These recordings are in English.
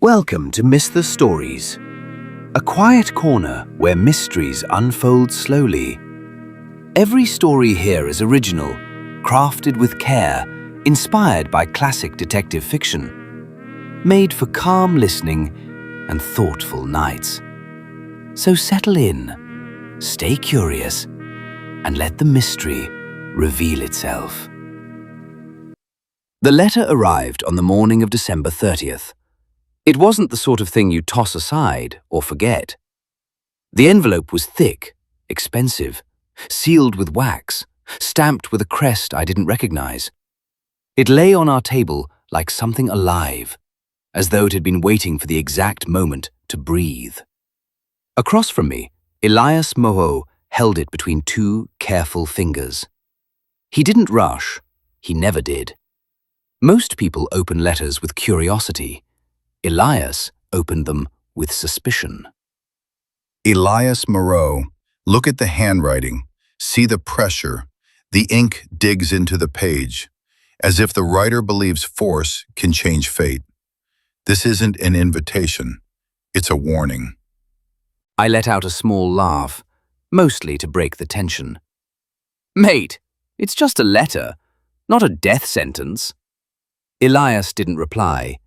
Welcome to Miss the Stories, a quiet corner where mysteries unfold slowly. Every story here is original, crafted with care, inspired by classic detective fiction, made for calm listening and thoughtful nights. So settle in, stay curious, and let the mystery reveal itself. The letter arrived on the morning of December 30th. It wasn't the sort of thing you toss aside or forget. The envelope was thick, expensive, sealed with wax, stamped with a crest I didn't recognize. It lay on our table like something alive, as though it had been waiting for the exact moment to breathe. Across from me, Elias Moreau held it between two careful fingers. He didn't rush. He never did. Most people open letters with curiosity. Elias opened them with suspicion. Elias Moreau, look at the handwriting. See the pressure. The ink digs into the page, as if the writer believes force can change fate. This isn't an invitation. It's a warning. I let out a small laugh, mostly to break the tension. Mate, it's just a letter, not a death sentence. Elias didn't reply.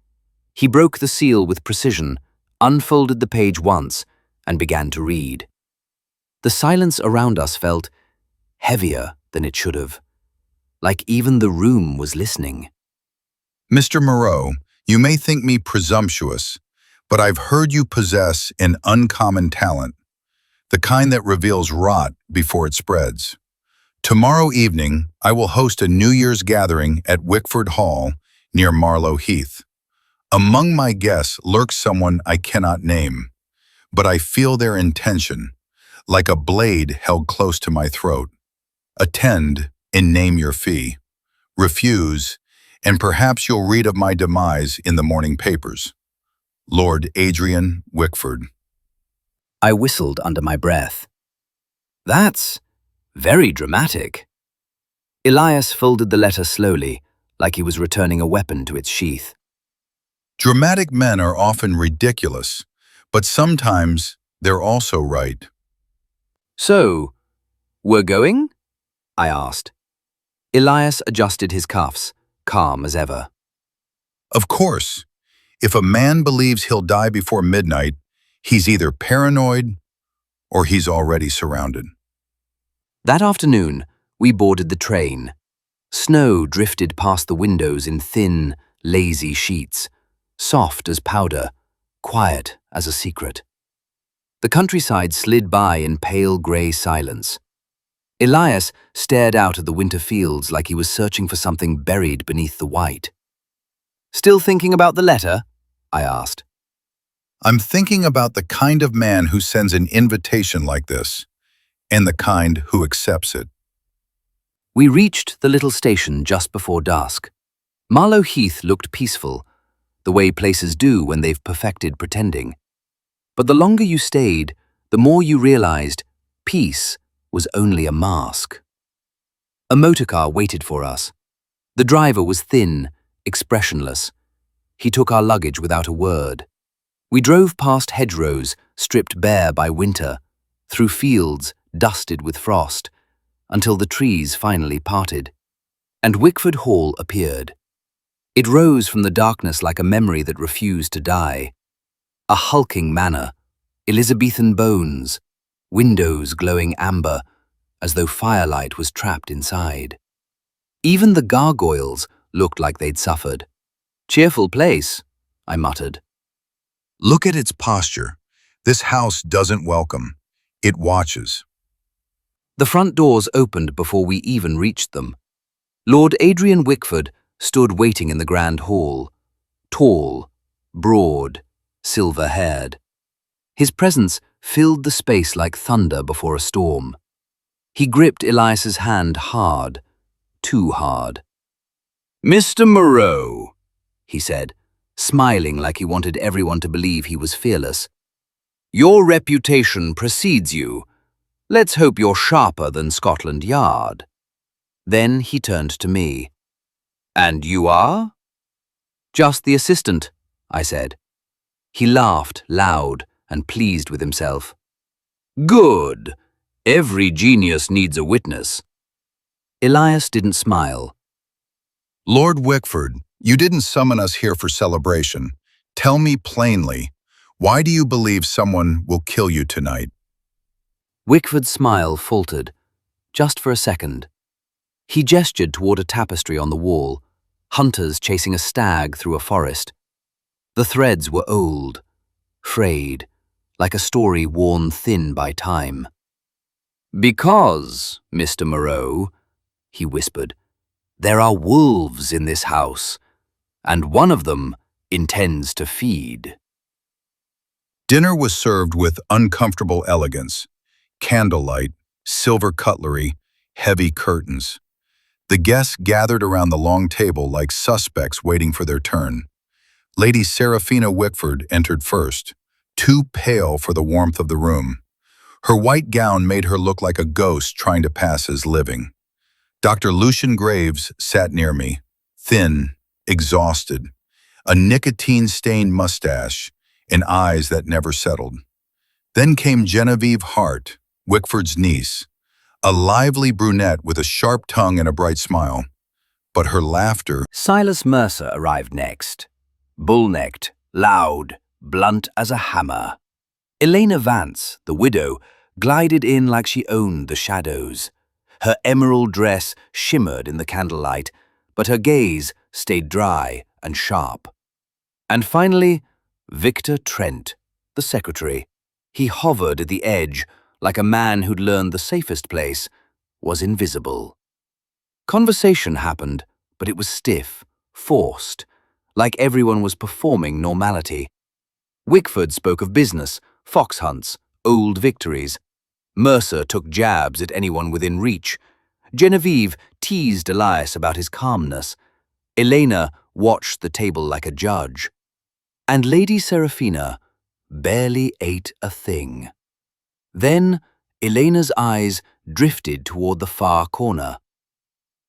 He broke the seal with precision, unfolded the page once, and began to read. The silence around us felt heavier than it should have, like even the room was listening. Mr. Moreau, you may think me presumptuous, but I've heard you possess an uncommon talent, the kind that reveals rot before it spreads. Tomorrow evening, I will host a New Year's gathering at Wickford Hall near Marlow Heath. Among my guests lurks someone I cannot name, but I feel their intention, like a blade held close to my throat. Attend and name your fee. Refuse, and perhaps you'll read of my demise in the morning papers. Lord Adrian Wickford. I whistled under my breath. That's very dramatic. Elias folded the letter slowly, like he was returning a weapon to its sheath. Dramatic men are often ridiculous, but sometimes they're also right. So, we're going? I asked. Elias adjusted his cuffs, calm as ever. Of course, if a man believes he'll die before midnight, he's either paranoid or he's already surrounded. That afternoon, we boarded the train. Snow drifted past the windows in thin, lazy sheets, soft as powder, quiet as a secret. The countryside slid by in pale grey silence. Elias stared out at the winter fields like he was searching for something buried beneath the white. Still thinking about the letter? I asked. I'm thinking about the kind of man who sends an invitation like this, and the kind who accepts it. We reached the little station just before dusk. Marlow Heath looked peaceful, the way places do when they've perfected pretending. But the longer you stayed, the more you realized peace was only a mask. A motorcar waited for us. The driver was thin, expressionless. He took our luggage without a word. We drove past hedgerows stripped bare by winter, through fields dusted with frost, until the trees finally parted, and Wickford Hall appeared. It rose from the darkness like a memory that refused to die. A hulking manor, Elizabethan bones, windows glowing amber, as though firelight was trapped inside. Even the gargoyles looked like they'd suffered. Cheerful place, I muttered. Look at its posture. This house doesn't welcome. It watches. The front doors opened before we even reached them. Lord Adrian Wickford stood waiting in the grand hall, tall, broad, silver-haired. His presence filled the space like thunder before a storm. He gripped Elias's hand hard, too hard. "Mr. Moreau," he said, smiling like he wanted everyone to believe he was fearless. "Your reputation precedes you. Let's hope you're sharper than Scotland Yard." Then he turned to me. "And you are?" "Just the assistant," I said. He laughed loud and pleased with himself. Good. Every genius needs a witness. Elias didn't smile. Lord Wickford, you didn't summon us here for celebration. Tell me plainly, why do you believe someone will kill you tonight? Wickford's smile faltered, just for a second. He gestured toward a tapestry on the wall, hunters chasing a stag through a forest. The threads were old, frayed, like a story worn thin by time. Because, Mr. Moreau, he whispered, there are wolves in this house, and one of them intends to feed. Dinner was served with uncomfortable elegance, candlelight, silver cutlery, heavy curtains. The guests gathered around the long table like suspects waiting for their turn. Lady Seraphina Wickford entered first, too pale for the warmth of the room. Her white gown made her look like a ghost trying to pass as living. Dr. Lucian Graves sat near me, thin, exhausted, a nicotine-stained mustache, and eyes that never settled. Then came Genevieve Hart, Wickford's niece, a lively brunette with a sharp tongue and a bright smile. But her laughter... Silas Mercer arrived next, bull-necked, loud, blunt as a hammer. Elena Vance, the widow, glided in like she owned the shadows. Her emerald dress shimmered in the candlelight, but her gaze stayed dry and sharp. And finally, Victor Trent, the secretary. He hovered at the edge like a man who'd learned the safest place was invisible. Conversation happened, but it was stiff, forced, like everyone was performing normality. Wickford spoke of business, fox hunts, old victories. Mercer took jabs at anyone within reach. Genevieve teased Elias about his calmness. Elena watched the table like a judge. And Lady Seraphina barely ate a thing. Then Elena's eyes drifted toward the far corner.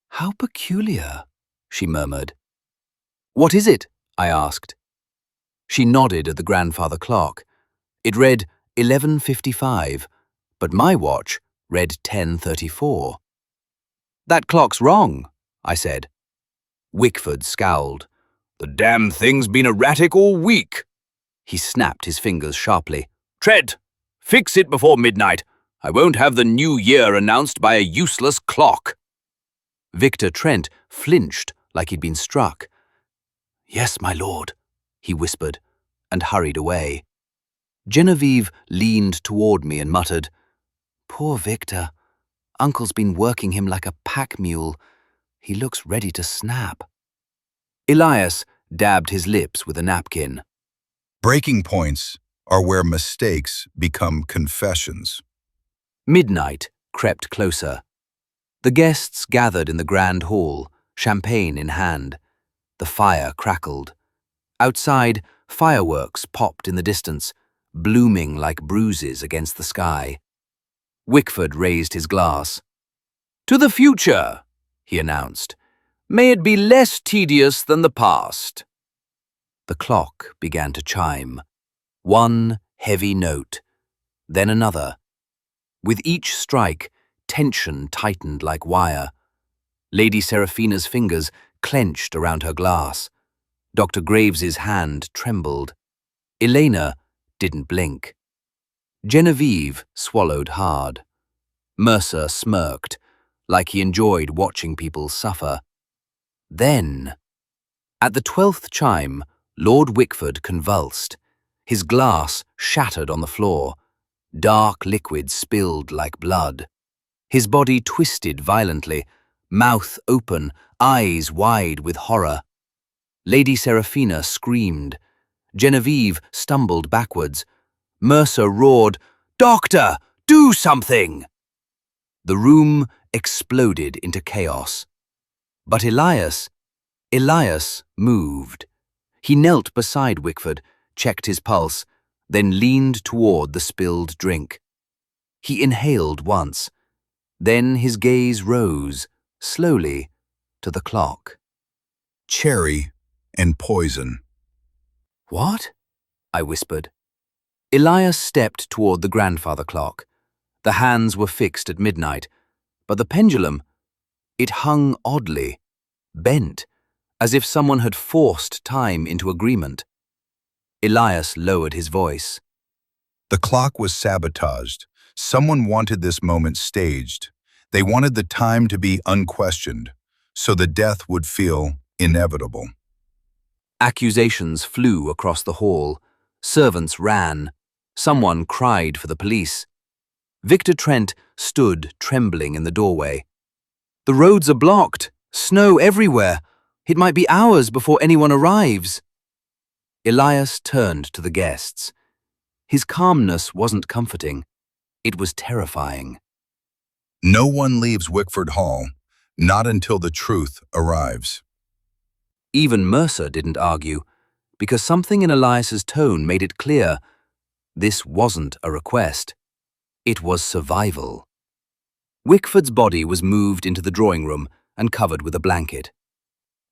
"How peculiar," she murmured. "What is it?" I asked. She nodded at the grandfather clock. It read 11:55, but my watch read 10:34. "That clock's wrong," I said. Wickford scowled. "The damn thing's been erratic all week." He snapped his fingers sharply. "Tread! Fix it before midnight. I won't have the new year announced by a useless clock." Victor Trent flinched like he'd been struck. "Yes, my lord," he whispered, and hurried away. Genevieve leaned toward me and muttered, "Poor Victor. Uncle's been working him like a pack mule. He looks ready to snap." Elias dabbed his lips with a napkin. Breaking points are where mistakes become confessions. Midnight crept closer. The guests gathered in the grand hall, champagne in hand. The fire crackled. Outside, fireworks popped in the distance, blooming like bruises against the sky. Wickford raised his glass. "To the future," he announced. "May it be less tedious than the past." The clock began to chime. One heavy note, then another. With each strike, tension tightened like wire. Lady Seraphina's fingers clenched around her glass. Dr. Graves's hand trembled. Elena didn't blink. Genevieve swallowed hard. Mercer smirked, like he enjoyed watching people suffer. Then, at the 12th chime, Lord Wickford convulsed. His glass shattered on the floor. Dark liquid spilled like blood. His body twisted violently, mouth open, eyes wide with horror. Lady Seraphina screamed. Genevieve stumbled backwards. Mercer roared, "Doctor, do something!" The room exploded into chaos. But Elias moved. He knelt beside Wickford, checked his pulse, then leaned toward the spilled drink. He inhaled once. Then his gaze rose, slowly, to the clock. Cherry and poison. "What?" I whispered. Elias stepped toward the grandfather clock. The hands were fixed at midnight, but the pendulum, it hung oddly, bent, as if someone had forced time into agreement. Elias lowered his voice. The clock was sabotaged. Someone wanted this moment staged. They wanted the time to be unquestioned, so the death would feel inevitable. Accusations flew across the hall. Servants ran. Someone cried for the police. Victor Trent stood trembling in the doorway. "The roads are blocked. Snow everywhere. It might be hours before anyone arrives." Elias turned to the guests. His calmness wasn't comforting. It was terrifying. No one leaves Wickford Hall, not until the truth arrives. Even Mercer didn't argue, because something in Elias's tone made it clear this wasn't a request. It was survival. Wickford's body was moved into the drawing room and covered with a blanket.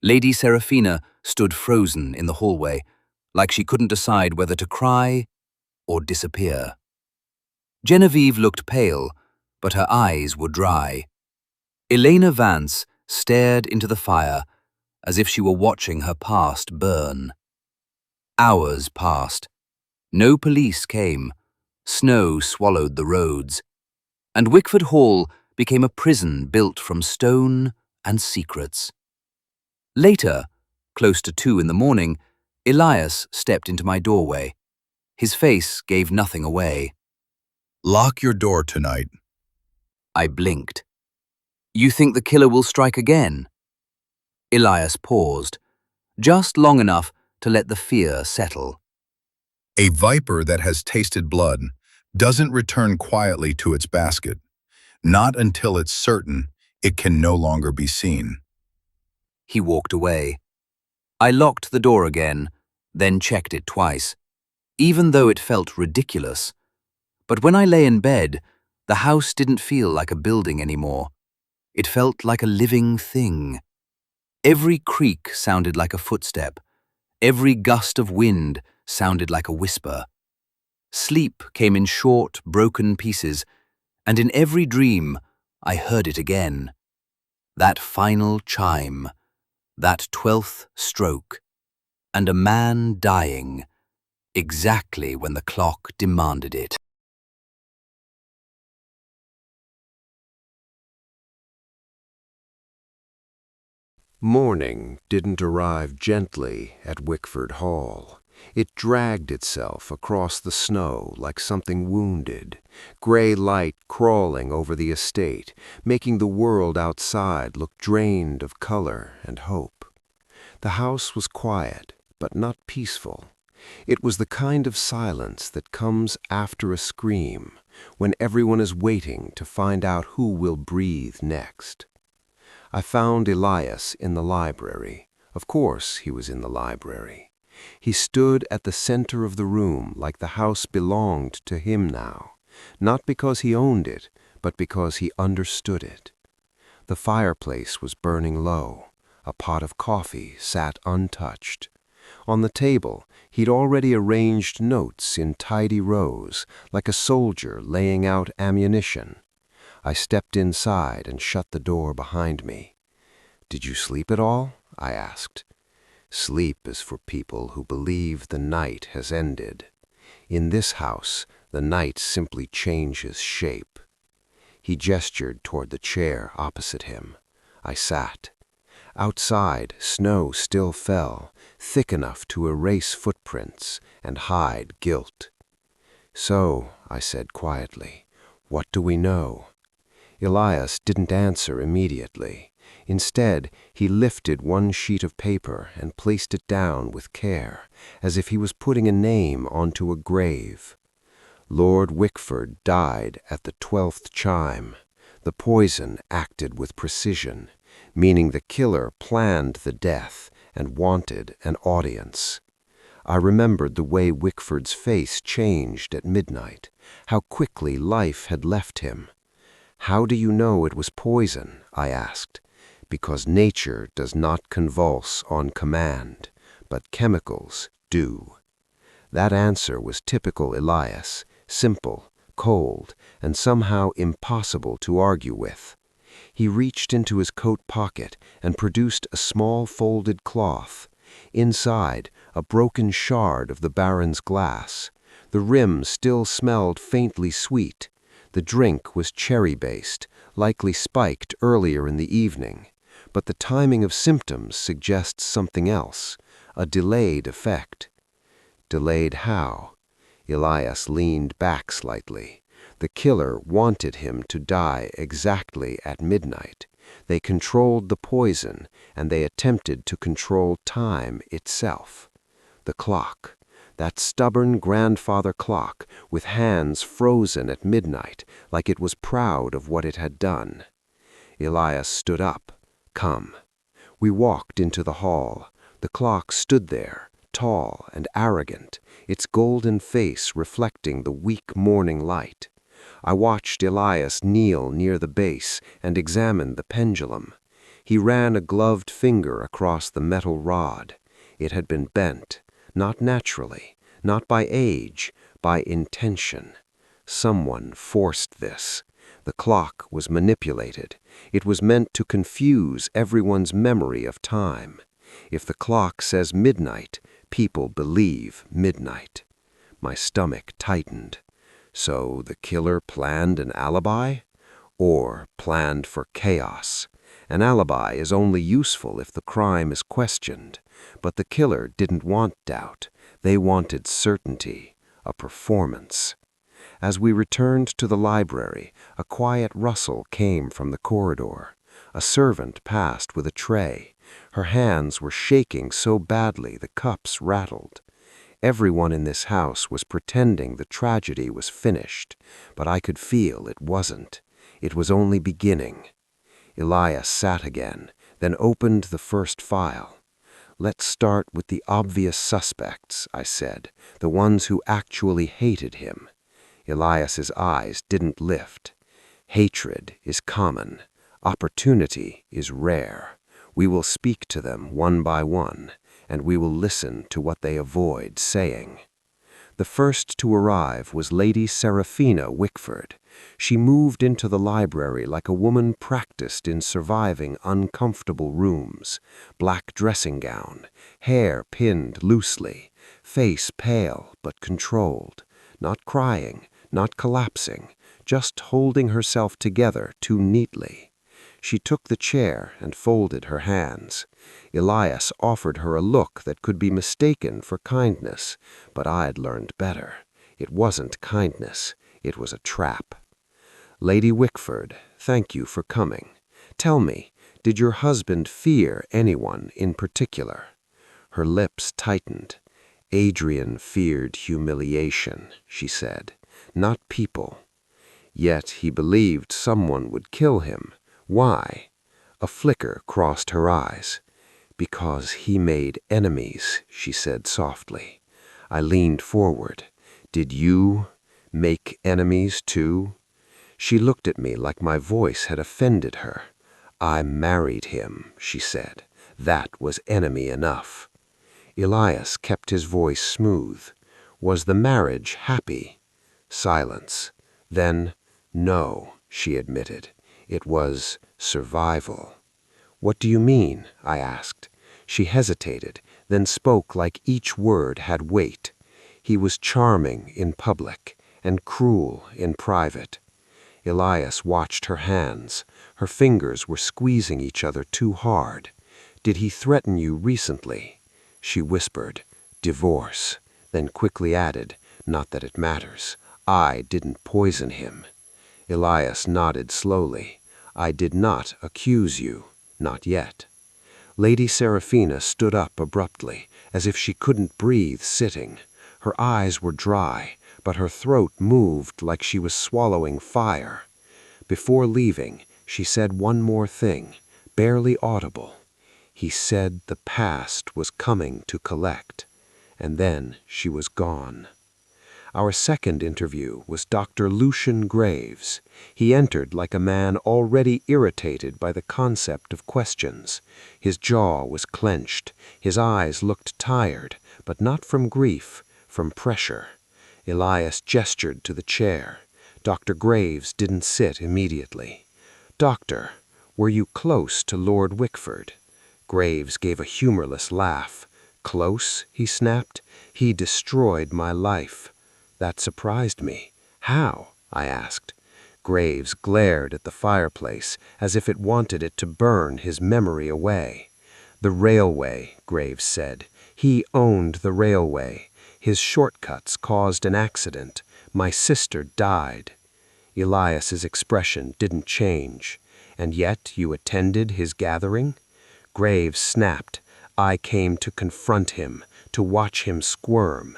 Lady Seraphina stood frozen in the hallway, like she couldn't decide whether to cry or disappear. Genevieve looked pale, but her eyes were dry. Elena Vance stared into the fire as if she were watching her past burn. Hours passed. No police came. Snow swallowed the roads. And Wickford Hall became a prison built from stone and secrets. Later, close to 2 in the morning, Elias stepped into my doorway. His face gave nothing away. Lock your door tonight. I blinked. "You think the killer will strike again?" Elias paused, just long enough to let the fear settle. A viper that has tasted blood doesn't return quietly to its basket, not until it's certain it can no longer be seen. He walked away. I locked the door again, then checked it twice, even though it felt ridiculous. But when I lay in bed, the house didn't feel like a building anymore. It felt like a living thing. Every creak sounded like a footstep. Every gust of wind sounded like a whisper. Sleep came in short, broken pieces, and in every dream I heard it again. That final chime, that 12th stroke, and a man dying, exactly when the clock demanded it. Morning didn't arrive gently at Wickford Hall. It dragged itself across the snow like something wounded, gray light crawling over the estate, making the world outside look drained of color and hope. The house was quiet, but not peaceful. It was the kind of silence that comes after a scream, when everyone is waiting to find out who will breathe next. I found Elias in the library. Of course he was in the library. He stood at the center of the room like the house belonged to him now, not because he owned it, but because he understood it. The fireplace was burning low. A pot of coffee sat untouched. On the table, he'd already arranged notes in tidy rows, like a soldier laying out ammunition. I stepped inside and shut the door behind me. "Did you sleep at all?" I asked. Sleep is for people who believe the night has ended. In this house, the night simply changes shape. He gestured toward the chair opposite him. I sat. Outside, snow still fell, thick enough to erase footprints and hide guilt. "So," I said quietly, "what do we know?" Elias didn't answer immediately. Instead, he lifted one sheet of paper and placed it down with care, as if he was putting a name onto a grave. Lord Wickford died at the 12th chime. The poison acted with precision, meaning the killer planned the death and wanted an audience. I remembered the way Wickford's face changed at midnight, how quickly life had left him. "How do you know it was poison?" I asked. "Because nature does not convulse on command, but chemicals do." That answer was typical Elias, simple, cold, and somehow impossible to argue with. He reached into his coat pocket and produced a small folded cloth. Inside, a broken shard of the Baron's glass. The rim still smelled faintly sweet. The drink was cherry-based, likely spiked earlier in the evening. But the timing of symptoms suggests something else, a delayed effect. Delayed how? Elias leaned back slightly. The killer wanted him to die exactly at midnight. They controlled the poison, and they attempted to control time itself. The clock, that stubborn grandfather clock, with hands frozen at midnight, like it was proud of what it had done. Elias stood up. Come. We walked into the hall. The clock stood there, tall and arrogant, its golden face reflecting the weak morning light. I watched Elias kneel near the base and examine the pendulum. He ran a gloved finger across the metal rod. It had been bent, not naturally, not by age, by intention. Someone forced this. The clock was manipulated. It was meant to confuse everyone's memory of time. If the clock says midnight, people believe midnight. My stomach tightened. So the killer planned an alibi? Or planned for chaos? An alibi is only useful if the crime is questioned. But the killer didn't want doubt. They wanted certainty, a performance. As we returned to the library, a quiet rustle came from the corridor. A servant passed with a tray. Her hands were shaking so badly the cups rattled. Everyone in this house was pretending the tragedy was finished, but I could feel it wasn't. It was only beginning. Elias sat again, then opened the first file. Let's start with the obvious suspects, I said, the ones who actually hated him. Elias's eyes didn't lift. Hatred is common. Opportunity is rare. We will speak to them one by one, and we will listen to what they avoid saying. The first to arrive was Lady Seraphina Wickford. She moved into the library like a woman practiced in surviving uncomfortable rooms. Black dressing gown, hair pinned loosely, face pale but controlled, not crying, not collapsing, just holding herself together too neatly. She took the chair and folded her hands. Elias offered her a look that could be mistaken for kindness, but I'd learned better. It wasn't kindness. It was a trap. Lady Wickford, thank you for coming. Tell me, did your husband fear anyone in particular? Her lips tightened. Adrian feared humiliation, she said, not people. Yet he believed someone would kill him. Why? A flicker crossed her eyes. Because he made enemies, she said softly. I leaned forward. Did you make enemies too? She looked at me like my voice had offended her. I married him, she said. That was enemy enough. Elias kept his voice smooth. Was the marriage happy? Silence. Then, no, she admitted. It was survival. What do you mean? I asked. She hesitated, then spoke like each word had weight. He was charming in public and cruel in private. Elias watched her hands. Her fingers were squeezing each other too hard. Did he threaten you recently? She whispered, divorce, then quickly added, not that it matters. I didn't poison him. Elias nodded slowly. I did not accuse you, not yet. Lady Seraphina stood up abruptly, as if she couldn't breathe sitting. Her eyes were dry, but her throat moved like she was swallowing fire. Before leaving, she said one more thing, barely audible. He said the past was coming to collect, and then she was gone. Our second interview was Dr. Lucian Graves. He entered like a man already irritated by the concept of questions. His jaw was clenched. His eyes looked tired, but not from grief, from pressure. Elias gestured to the chair. Dr. Graves didn't sit immediately. "Doctor, were you close to Lord Wickford?" Graves gave a humorless laugh. "Close?" he snapped. "He destroyed my life." That surprised me. "How?" I asked. Graves glared at the fireplace as if it wanted it to burn his memory away. "The railway," Graves said. "He owned the railway. His shortcuts caused an accident. My sister died." Elias's expression didn't change. "And yet you attended his gathering?" Graves snapped. "I came to confront him, to watch him squirm."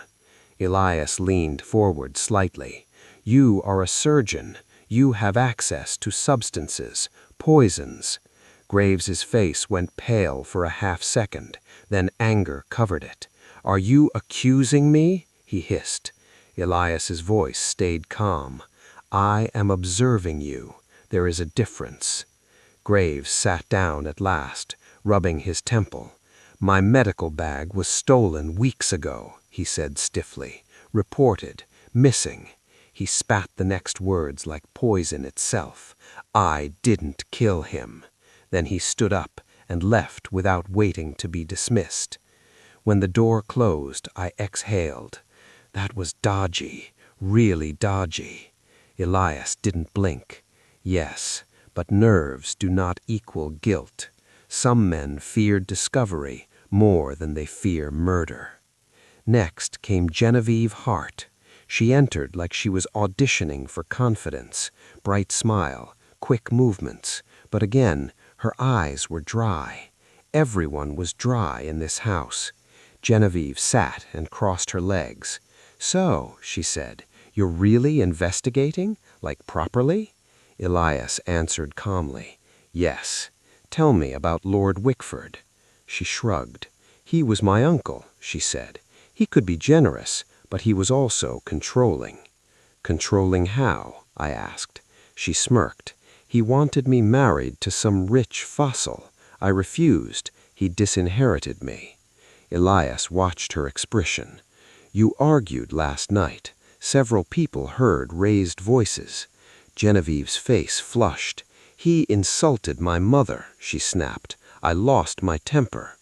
Elias leaned forward slightly. "You are a surgeon. You have access to substances, poisons." Graves's face went pale for a half-second, then anger covered it. "Are you accusing me?" he hissed. Elias's voice stayed calm. "I am observing you. There is a difference." Graves sat down at last, rubbing his temple. "My medical bag was stolen weeks ago," he said stiffly. "Reported. Missing." He spat the next words like poison itself. "I didn't kill him." Then he stood up and left without waiting to be dismissed. When the door closed, I exhaled. That was dodgy, really dodgy. Elias didn't blink. "Yes, but nerves do not equal guilt. Some men fear discovery more than they fear murder." Next came Genevieve Hart. She entered like she was auditioning for confidence, bright smile, quick movements, but again, her eyes were dry. Everyone was dry in this house. Genevieve sat and crossed her legs. "So," she said, "you're really investigating? Like properly?" Elias answered calmly. "Yes. Tell me about Lord Wickford." She shrugged. "He was my uncle," she said. "He could be generous, but he was also controlling." "Controlling how?" I asked. She smirked. "He wanted me married to some rich fossil. I refused. He disinherited me." Elias watched her expression. "You argued last night. Several people heard raised voices." Genevieve's face flushed. "He insulted my mother," she snapped. "I lost my temper."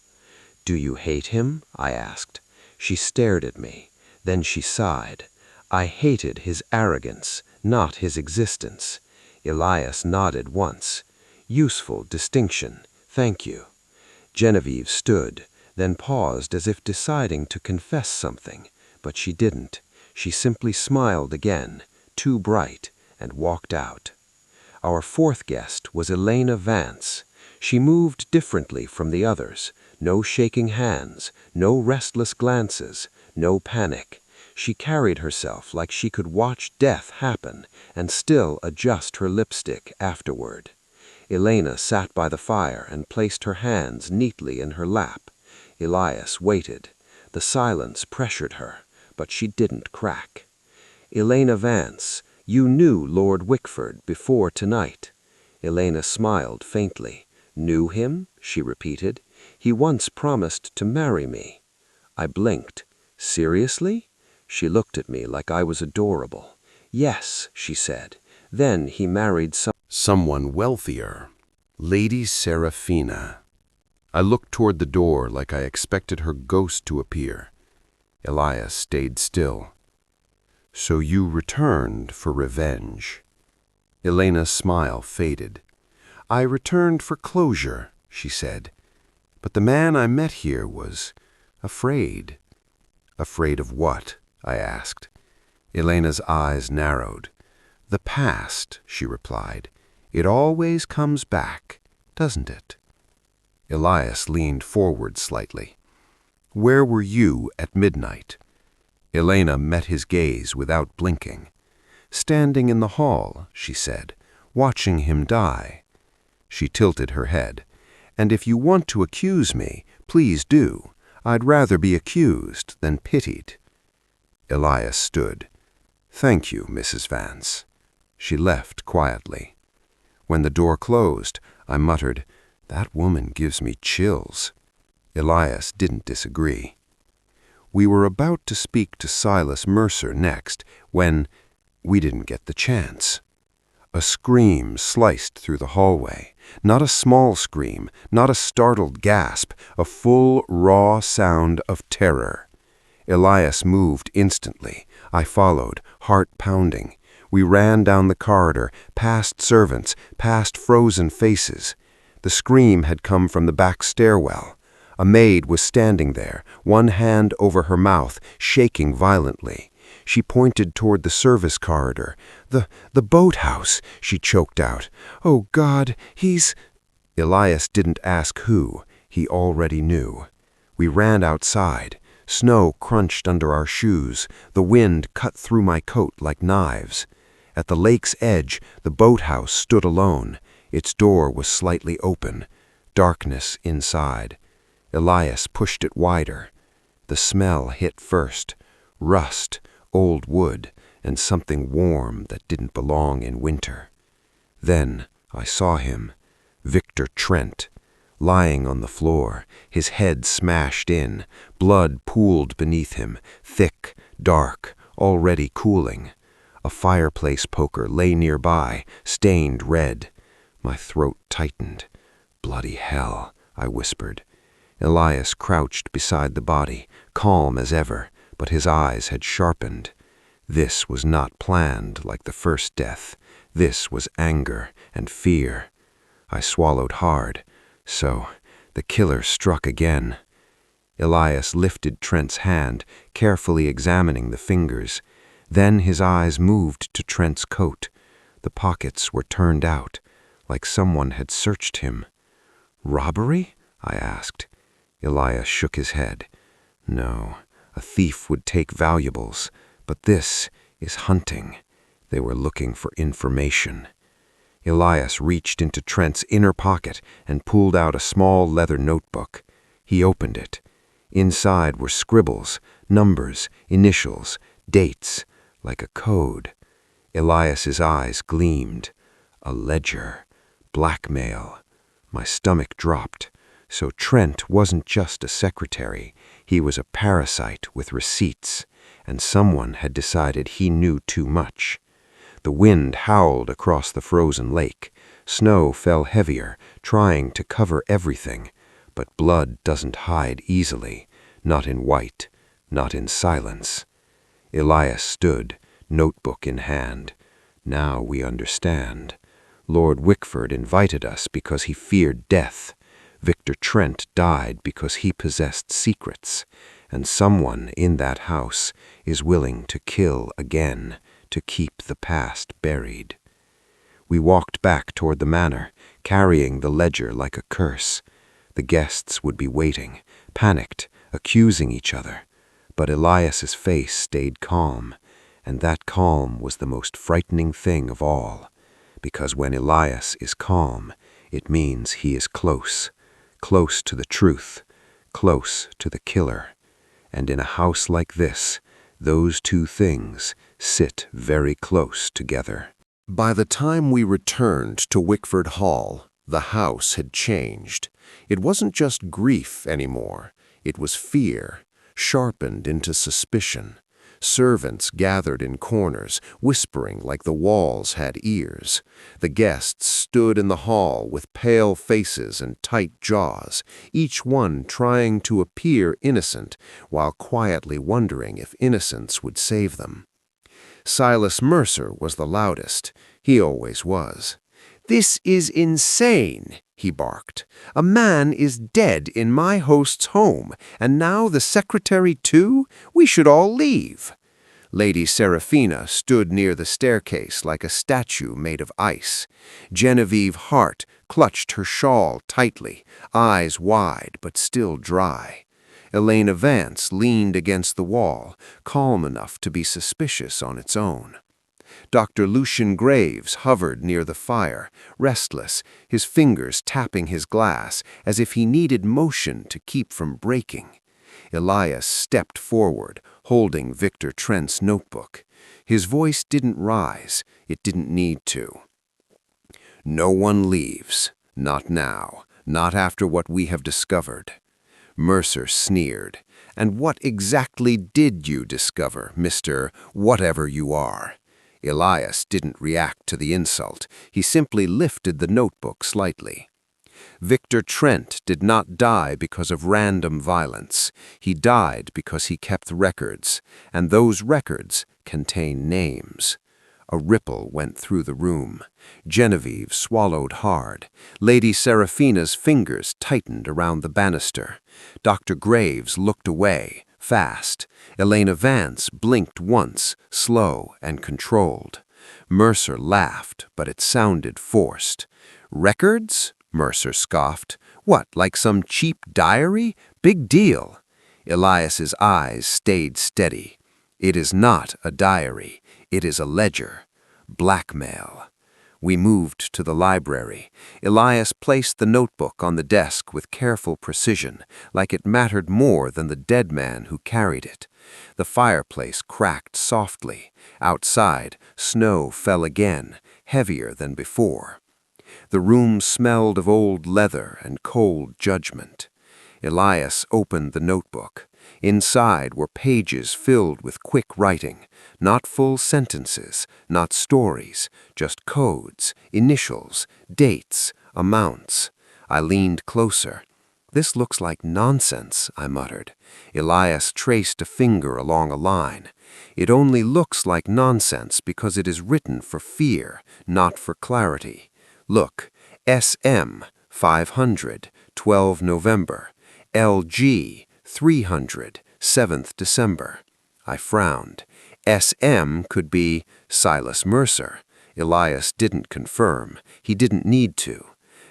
"Do you hate him?" I asked. She stared at me. Then she sighed. "I hated his arrogance, not his existence." Elias nodded once. "Useful distinction. Thank you." Genevieve stood, then paused as if deciding to confess something, but she didn't. She simply smiled again, too bright, and walked out. Our fourth guest was Elena Vance. She moved differently from the others. No shaking hands, no restless glances, no panic. She carried herself like she could watch death happen and still adjust her lipstick afterward. Elena sat by the fire and placed her hands neatly in her lap. Elias waited. The silence pressured her, but she didn't crack. "Elena Vance, you knew Lord Wickford before tonight." Elena smiled faintly. "Knew him?" she repeated. "He once promised to marry me." I blinked. "Seriously?" She looked at me like I was adorable. "Yes," she said. "Then he married someone wealthier. Lady Seraphina." I looked toward the door like I expected her ghost to appear. Elias stayed still. "So you returned for revenge." Elena's smile faded. "I returned for closure," she said. "But the man I met here was afraid." "Afraid of what?" I asked. Elena's eyes narrowed. "The past," she replied. "It always comes back, doesn't it?" Elias leaned forward slightly. "Where were you at midnight?" Elena met his gaze without blinking. "Standing in the hall," she said, "watching him die." She tilted her head. "And if you want to accuse me, please do. I'd rather be accused than pitied." Elias stood. "Thank you, Mrs. Vance." She left quietly. When the door closed, I muttered, "That woman gives me chills." Elias didn't disagree. We were about to speak to Silas Mercer next, when we didn't get the chance. A scream sliced through the hallway. Not a small scream, not a startled gasp, a full, raw sound of terror. Elias moved instantly. I followed, heart pounding. We ran down the corridor, past servants, past frozen faces. The scream had come from the back stairwell. A maid was standing there, one hand over her mouth, shaking violently. She pointed toward the service corridor. The boathouse, she choked out. "Oh, God, he's—" Elias didn't ask who. He already knew. We ran outside. Snow crunched under our shoes. The wind cut through my coat like knives. At the lake's edge, the boathouse stood alone. Its door was slightly open. Darkness inside. Elias pushed it wider. The smell hit first. Rust, old wood, and something warm that didn't belong in winter. Then I saw him, Victor Trent, lying on the floor, his head smashed in, blood pooled beneath him, thick, dark, already cooling. A fireplace poker lay nearby, stained red. My throat tightened. "Bloody hell," I whispered. Elias crouched beside the body, calm as ever, but his eyes had sharpened. This was not planned like the first death. This was anger and fear. I swallowed hard. So, the killer struck again. Elias lifted Trent's hand, carefully examining the fingers. Then his eyes moved to Trent's coat. The pockets were turned out, like someone had searched him. "Robbery?" I asked. Elias shook his head. "No, a thief would take valuables, but this is hunting. They were looking for information." Elias reached into Trent's inner pocket and pulled out a small leather notebook. He opened it. Inside were scribbles, numbers, initials, dates, like a code. Elias's eyes gleamed. A ledger. Blackmail. My stomach dropped. So Trent wasn't just a secretary. He was a parasite with receipts, and someone had decided he knew too much. The wind howled across the frozen lake. Snow fell heavier, trying to cover everything. But blood doesn't hide easily, not in white, not in silence. Elias stood, notebook in hand. Now we understand. Lord Wickford invited us because he feared death. Victor Trent died because he possessed secrets, and someone in that house is willing to kill again to keep the past buried. We walked back toward the manor, carrying the ledger like a curse. The guests would be waiting, panicked, accusing each other. But Elias's face stayed calm, and that calm was the most frightening thing of all, because when Elias is calm, it means he is close to the truth, close to the killer. And in a house like this, those two things sit very close together. By the time we returned to Wickford Hall, the house had changed. It wasn't just grief anymore. It was fear, sharpened into suspicion. Servants gathered in corners, whispering like the walls had ears. The guests stood in the hall with pale faces and tight jaws, each one trying to appear innocent while quietly wondering if innocence would save them. Silas Mercer was the loudest. He always was. "This is insane," he barked. "A man is dead in my host's home, and now the secretary too? We should all leave." Lady Seraphina stood near the staircase like a statue made of ice. Genevieve Hart clutched her shawl tightly, eyes wide but still dry. Elena Vance leaned against the wall, calm enough to be suspicious on its own. Dr. Lucian Graves hovered near the fire, restless, his fingers tapping his glass as if he needed motion to keep from breaking. Elias stepped forward, holding Victor Trent's notebook. His voice didn't rise. It didn't need to. "No one leaves. Not now. Not after what we have discovered." Mercer sneered. And what exactly did you discover, Mr. Whatever you are? Elias didn't react to the insult. He simply lifted the notebook slightly. Victor Trent did not die because of random violence. He died because he kept records, and those records contain names. A ripple went through the room. Genevieve swallowed hard. Lady Seraphina's fingers tightened around the banister. Dr. Graves looked away, fast. Elena Vance blinked once, slow and controlled. Mercer laughed, but it sounded forced. Records? Mercer scoffed. What, like some cheap diary? Big deal. Elias's eyes stayed steady. It is not a diary. It is a ledger. Blackmail. We moved to the library. Elias placed the notebook on the desk with careful precision, like it mattered more than the dead man who carried it. The fireplace cracked softly. Outside, snow fell again, heavier than before. The room smelled of old leather and cold judgment. Elias opened the notebook. Inside were pages filled with quick writing, not full sentences, not stories, just codes, initials, dates, amounts. I leaned closer. This looks like nonsense, I muttered. Elias traced a finger along a line. It only looks like nonsense because it is written for fear, not for clarity. Look, SM 500, 12 November, LG 300, 7th December. I frowned. SM could be Silas Mercer. Elias didn't confirm. He didn't need to.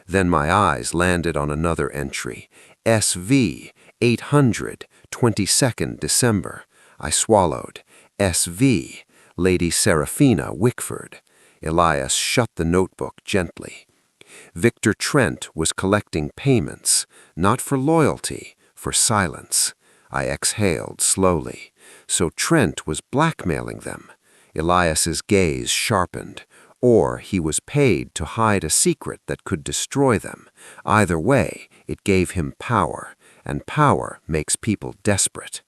Then my eyes landed on another entry. SV 800, 22nd December. I swallowed. SV, Lady Seraphina Wickford. Elias shut the notebook gently. Victor Trent was collecting payments, not for loyalty, for silence. I exhaled slowly. So Trent was blackmailing them. Elias's gaze sharpened. Or he was paid to hide a secret that could destroy them. Either way, it gave him power, and power makes people desperate.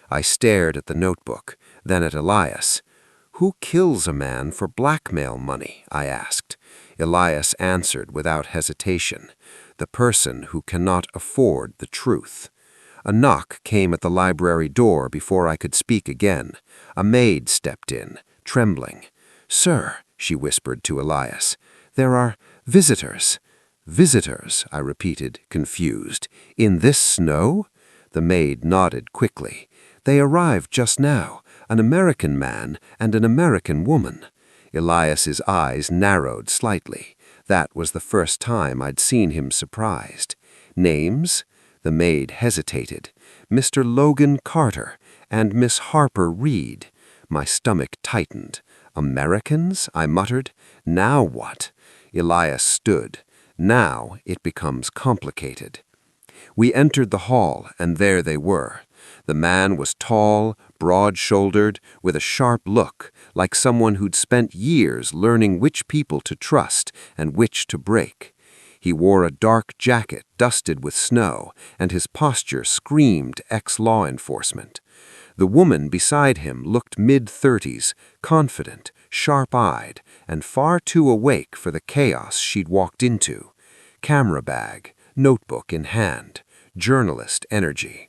I stared at the notebook, then at Elias. Who kills a man for blackmail money? I asked. Elias answered without hesitation. The person who cannot afford the truth. A knock came at the library door before I could speak again. A maid stepped in, trembling. "Sir," she whispered to Elias, "there are visitors." "Visitors," I repeated, confused. "In this snow?" The maid nodded quickly. "They arrived just now, an American man and an American woman." Elias's eyes narrowed slightly. That was the first time I'd seen him surprised. "Names?" The maid hesitated. "Mr. Logan Carter and Miss Harper Reed." My stomach tightened. "Americans?" I muttered. "Now what?" Elias stood. "Now it becomes complicated." We entered the hall, and there they were. The man was tall, broad-shouldered, with a sharp look, like someone who'd spent years learning which people to trust and which to break. He wore a dark jacket dusted with snow, and his posture screamed ex-law enforcement. The woman beside him looked mid-30s, confident, sharp-eyed, and far too awake for the chaos she'd walked into. Camera bag, notebook in hand, journalist energy.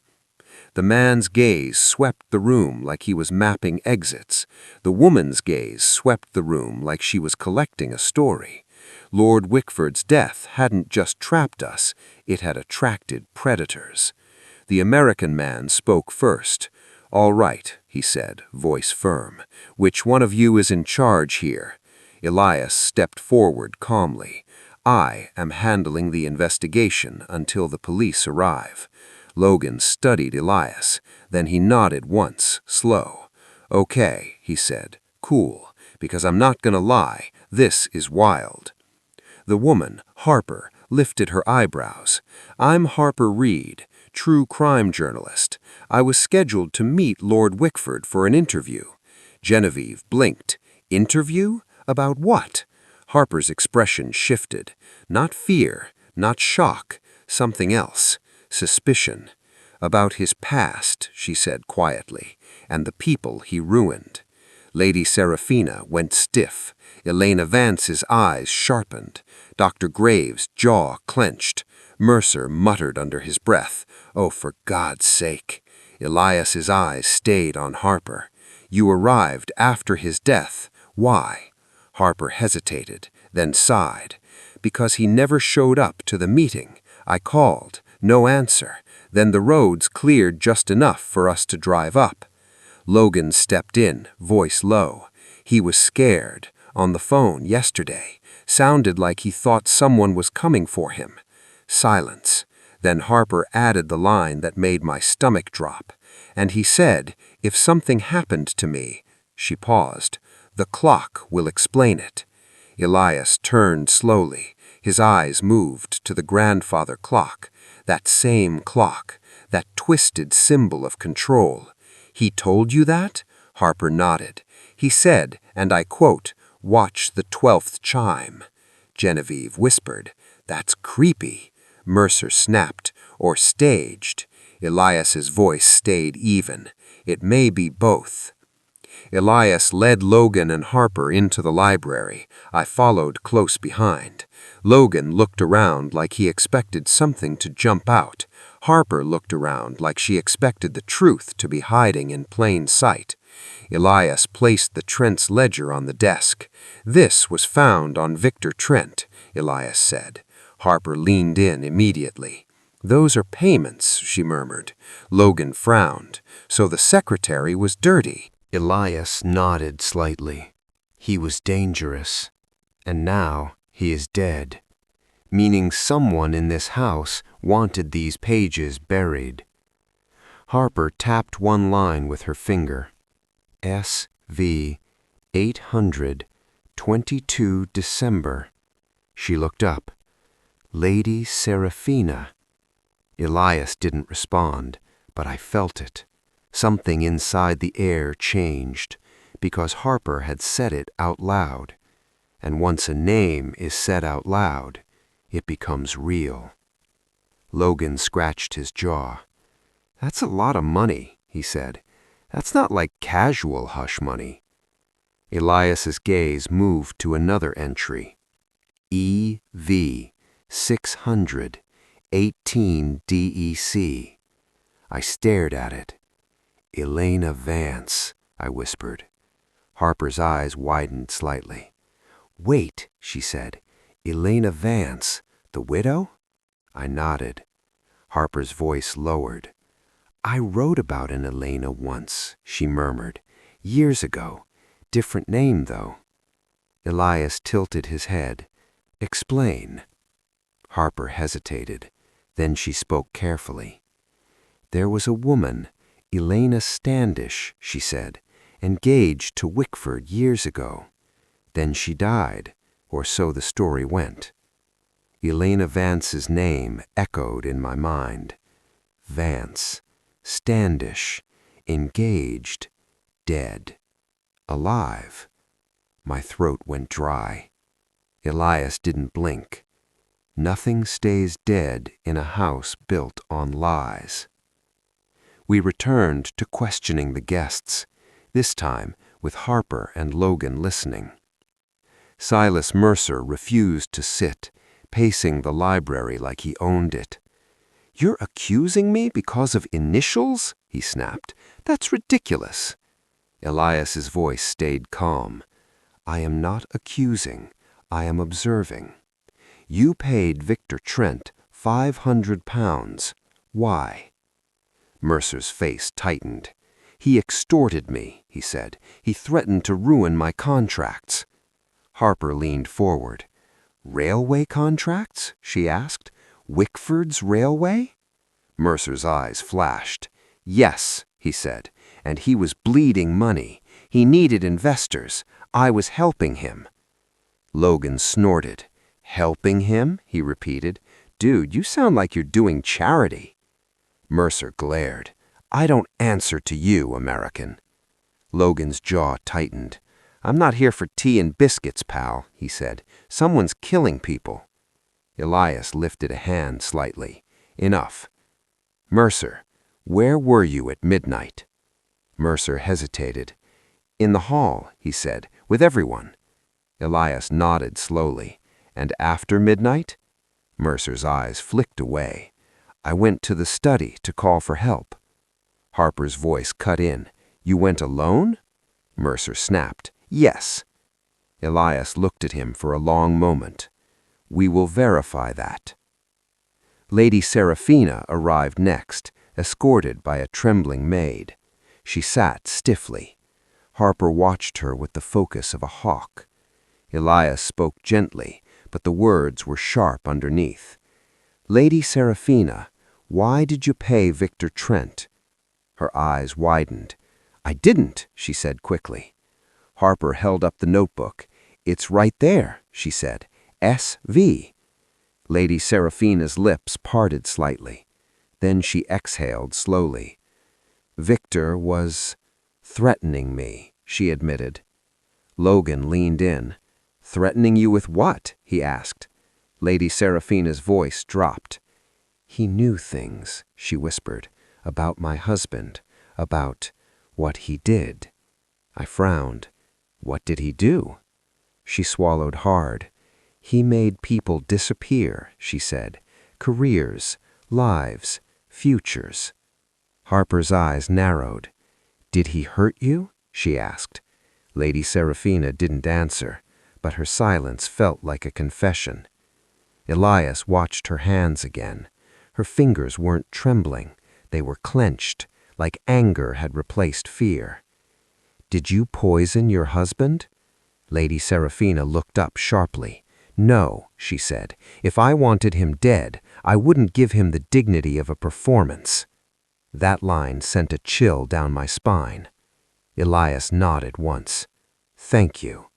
The man's gaze swept the room like he was mapping exits. The woman's gaze swept the room like she was collecting a story. Lord Wickford's death hadn't just trapped us, it had attracted predators. The American man spoke first. "All right," he said, voice firm. "Which one of you is in charge here?" Elias stepped forward calmly. "I am handling the investigation until the police arrive." Logan studied Elias. Then he nodded once, slow. "Okay," he said, "cool, because I'm not gonna lie, this is wild." The woman, Harper, lifted her eyebrows. "I'm Harper Reed, true crime journalist. I was scheduled to meet Lord Wickford for an interview." Genevieve blinked. "Interview? About what?" Harper's expression shifted. Not fear, not shock, something else. Suspicion. About his past, she said quietly, and the people he ruined. Lady Seraphina went stiff. Elena Vance's eyes sharpened. Dr. Graves' jaw clenched. Mercer muttered under his breath, "Oh, for God's sake." Elias's eyes stayed on Harper. "You arrived after his death. Why?" Harper hesitated, then sighed. "Because he never showed up to the meeting. I called. No answer. Then the roads cleared just enough for us to drive up." Logan stepped in, voice low. He was scared. On the phone yesterday. Sounded like he thought someone was coming for him. Silence. Then Harper added the line that made my stomach drop. "And he said, if something happened to me—" She paused. "The clock will explain it." Elias turned slowly. His eyes moved to the grandfather clock. That same clock. That twisted symbol of control. "He told you that?" Harper nodded. "He said, and I quote, 'Watch the 12th chime.'" Genevieve whispered, "That's creepy." Mercer snapped, "Or staged." Elias's voice stayed even. "It may be both." Elias led Logan and Harper into the library. I followed close behind. Logan looked around like he expected something to jump out. Harper looked around like she expected the truth to be hiding in plain sight. Elias placed the Trent's ledger on the desk. "This was found on Victor Trent," Elias said. Harper leaned in immediately. "Those are payments," she murmured. Logan frowned. "So the secretary was dirty." Elias nodded slightly. "He was dangerous. And now he is dead. Meaning someone in this house wanted these pages buried." Harper tapped one line with her finger. "SV 800 22 December." She looked up. "Lady Seraphina." Elias didn't respond, but I felt it. Something inside the air changed, because Harper had said it out loud. And once a name is said out loud, it becomes real. Logan scratched his jaw. "That's a lot of money," he said. "That's not like casual hush money." Elias's gaze moved to another entry. EV 600 18 DEC. I stared at it. "Elena Vance," I whispered. Harper's eyes widened slightly. "Wait," she said. "Elena Vance, the widow?" I nodded. Harper's voice lowered. "I wrote about an Elena once," she murmured. "Years ago. Different name, though." Elias tilted his head. "Explain." Harper hesitated. Then she spoke carefully. "There was a woman, Elena Standish," she said, "engaged to Wickford years ago. Then she died, or so the story went." Elena Vance's name echoed in my mind. Vance, Standish, engaged, dead, alive. My throat went dry. Elias didn't blink. Nothing stays dead in a house built on lies. We returned to questioning the guests, this time with Harper and Logan listening. Silas Mercer refused to sit, pacing the library like he owned it. "You're accusing me because of initials?" he snapped. "That's ridiculous." Elias's voice stayed calm. "I am not accusing. I am observing. You paid Victor Trent £500. Why?" Mercer's face tightened. "He extorted me," he said. "He threatened to ruin my contracts." Harper leaned forward. "Railway contracts?" she asked. "Wickford's railway?" Mercer's eyes flashed. "Yes," he said, "and he was bleeding money. He needed investors. I was helping him." Logan snorted. "Helping him?" he repeated. "Dude, you sound like you're doing charity." Mercer glared. "I don't answer to you, American." Logan's jaw tightened. "I'm not here for tea and biscuits, pal," he said. "Someone's killing people." Elias lifted a hand slightly. "Enough. Mercer, Where were you at midnight? Mercer hesitated. In the hall, he said, with everyone. Elias nodded slowly. And after midnight? Mercer's eyes flicked away. I went to the study to call for help. Harper's voice cut in. You went alone? Mercer snapped. Yes. Elias looked at him for a long moment. We will verify that. Lady Seraphina arrived next, escorted by a trembling maid. She sat stiffly. Harper watched her with the focus of a hawk. Elias spoke gently, but the words were sharp underneath. Lady Seraphina, why did you pay Victor Trent? Her eyes widened. I didn't, she said quickly. Harper held up the notebook. It's right there, she said. S.V. Lady Seraphina's lips parted slightly. Then she exhaled slowly. Victor was threatening me, she admitted. Logan leaned in. Threatening you with what? He asked. Lady Seraphina's voice dropped. He knew things, she whispered, about my husband, about what he did. I frowned. What did he do? She swallowed hard. He made people disappear, she said. Careers, lives, futures. Harper's eyes narrowed. Did he hurt you? She asked. Lady Seraphina didn't answer, but her silence felt like a confession. Elias watched her hands again. Her fingers weren't trembling. They were clenched, like anger had replaced fear. Did you poison your husband? Lady Seraphina looked up sharply. No, she said. If I wanted him dead, I wouldn't give him the dignity of a performance. That line sent a chill down my spine. Elias nodded once. Thank you.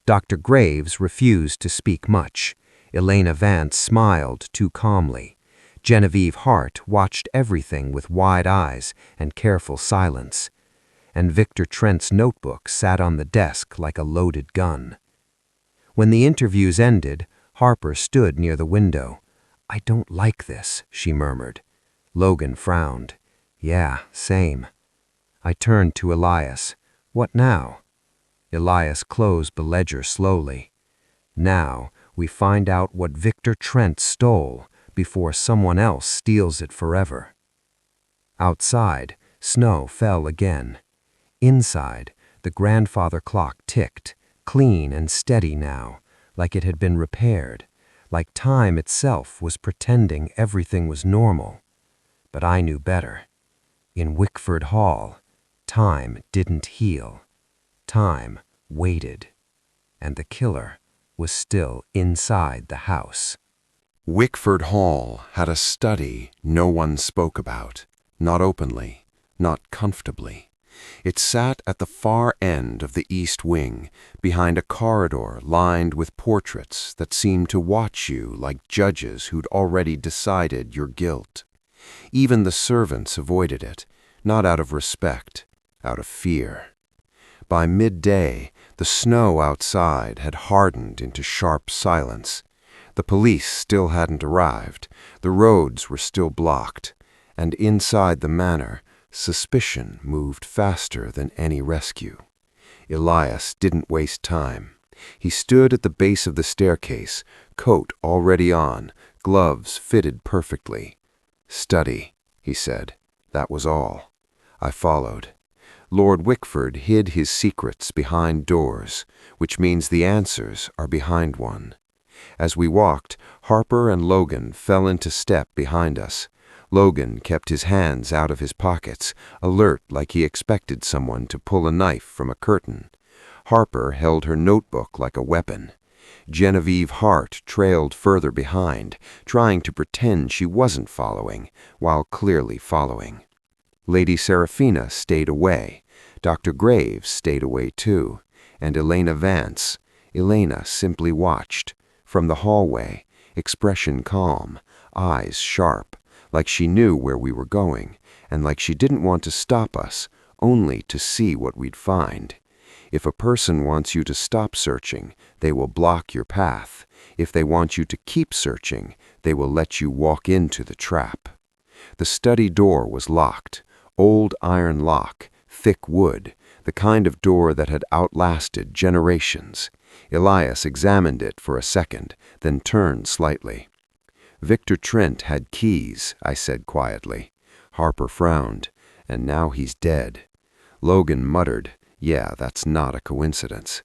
Dr. Graves refused to speak much. Elena Vance smiled too calmly. Genevieve Hart watched everything with wide eyes and careful silence. And Victor Trent's notebook sat on the desk like a loaded gun. When the interviews ended, Harper stood near the window. I don't like this, she murmured. Logan frowned. Yeah, same. I turned to Elias. What now? Elias closed the ledger slowly. Now we find out what Victor Trent stole before someone else steals it forever. Outside, snow fell again. Inside, the grandfather clock ticked, clean and steady now, like it had been repaired, like time itself was pretending everything was normal. But I knew better. In Wickford Hall, time didn't heal. Time waited. And the killer was still inside the house. Wickford Hall had a study no one spoke about, not openly, not comfortably. It sat at the far end of the east wing, behind a corridor lined with portraits that seemed to watch you like judges who'd already decided your guilt. Even the servants avoided it, not out of respect, out of fear. By midday, the snow outside had hardened into sharp silence. The police still hadn't arrived, the roads were still blocked, and inside the manor, suspicion moved faster than any rescue. Elias didn't waste time. He stood at the base of the staircase, coat already on, gloves fitted perfectly. Study, he said. That was all. I followed. Lord Wickford hid his secrets behind doors, which means the answers are behind one. As we walked, Harper and Logan fell into step behind us. Logan kept his hands out of his pockets, alert like he expected someone to pull a knife from a curtain. Harper held her notebook like a weapon. Genevieve Hart trailed further behind, trying to pretend she wasn't following, while clearly following. Lady Seraphina stayed away. Dr. Graves stayed away too. And Elena Vance. Elena simply watched. From the hallway, expression calm, eyes sharp, like she knew where we were going, and like she didn't want to stop us, only to see what we'd find. If a person wants you to stop searching, they will block your path. If they want you to keep searching, they will let you walk into the trap. The study door was locked. Old iron lock, thick wood, the kind of door that had outlasted generations. Elias examined it for a second, then turned slightly. "Victor Trent had keys," I said quietly. Harper frowned. "And now he's dead." Logan muttered, "Yeah, that's not a coincidence."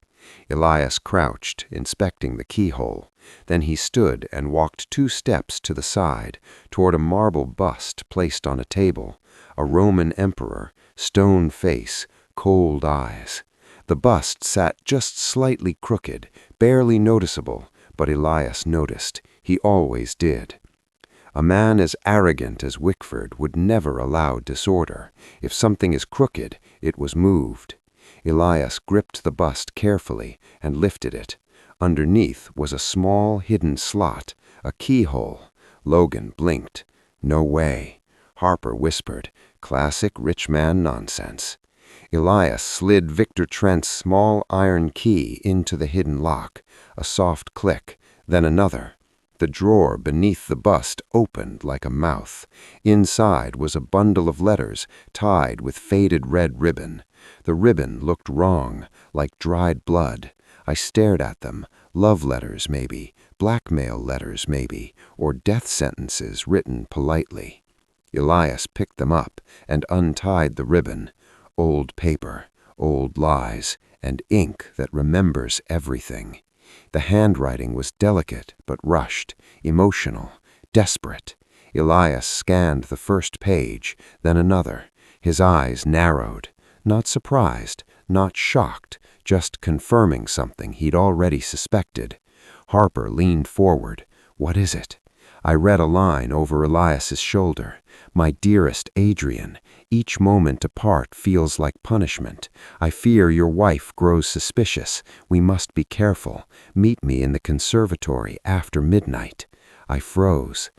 Elias crouched, inspecting the keyhole. Then he stood and walked 2 steps to the side, toward a marble bust placed on a table. A Roman emperor, stone face, cold eyes. The bust sat just slightly crooked, barely noticeable, but Elias noticed. He always did. A man as arrogant as Wickford would never allow disorder. If something is crooked, it was moved. Elias gripped the bust carefully and lifted it. Underneath was a small hidden slot, a keyhole. Logan blinked. "No way." Harper whispered, "Classic rich man nonsense." Elias slid Victor Trent's small iron key into the hidden lock. A soft click, then another. The drawer beneath the bust opened like a mouth. Inside was a bundle of letters tied with faded red ribbon. The ribbon looked wrong, like dried blood. I stared at them. Love letters, maybe. Blackmail letters, maybe. Or death sentences written politely. Elias picked them up and untied the ribbon. Old paper, old lies, and ink that remembers everything. The handwriting was delicate but rushed, emotional, desperate. Elias scanned the first page, then another. His eyes narrowed. Not surprised, not shocked, just confirming something he'd already suspected. Harper leaned forward. "What is it?" I read a line over Elias's shoulder. "My dearest Adrian, each moment apart feels like punishment. I fear your wife grows suspicious. We must be careful. Meet me in the conservatory after midnight." I froze.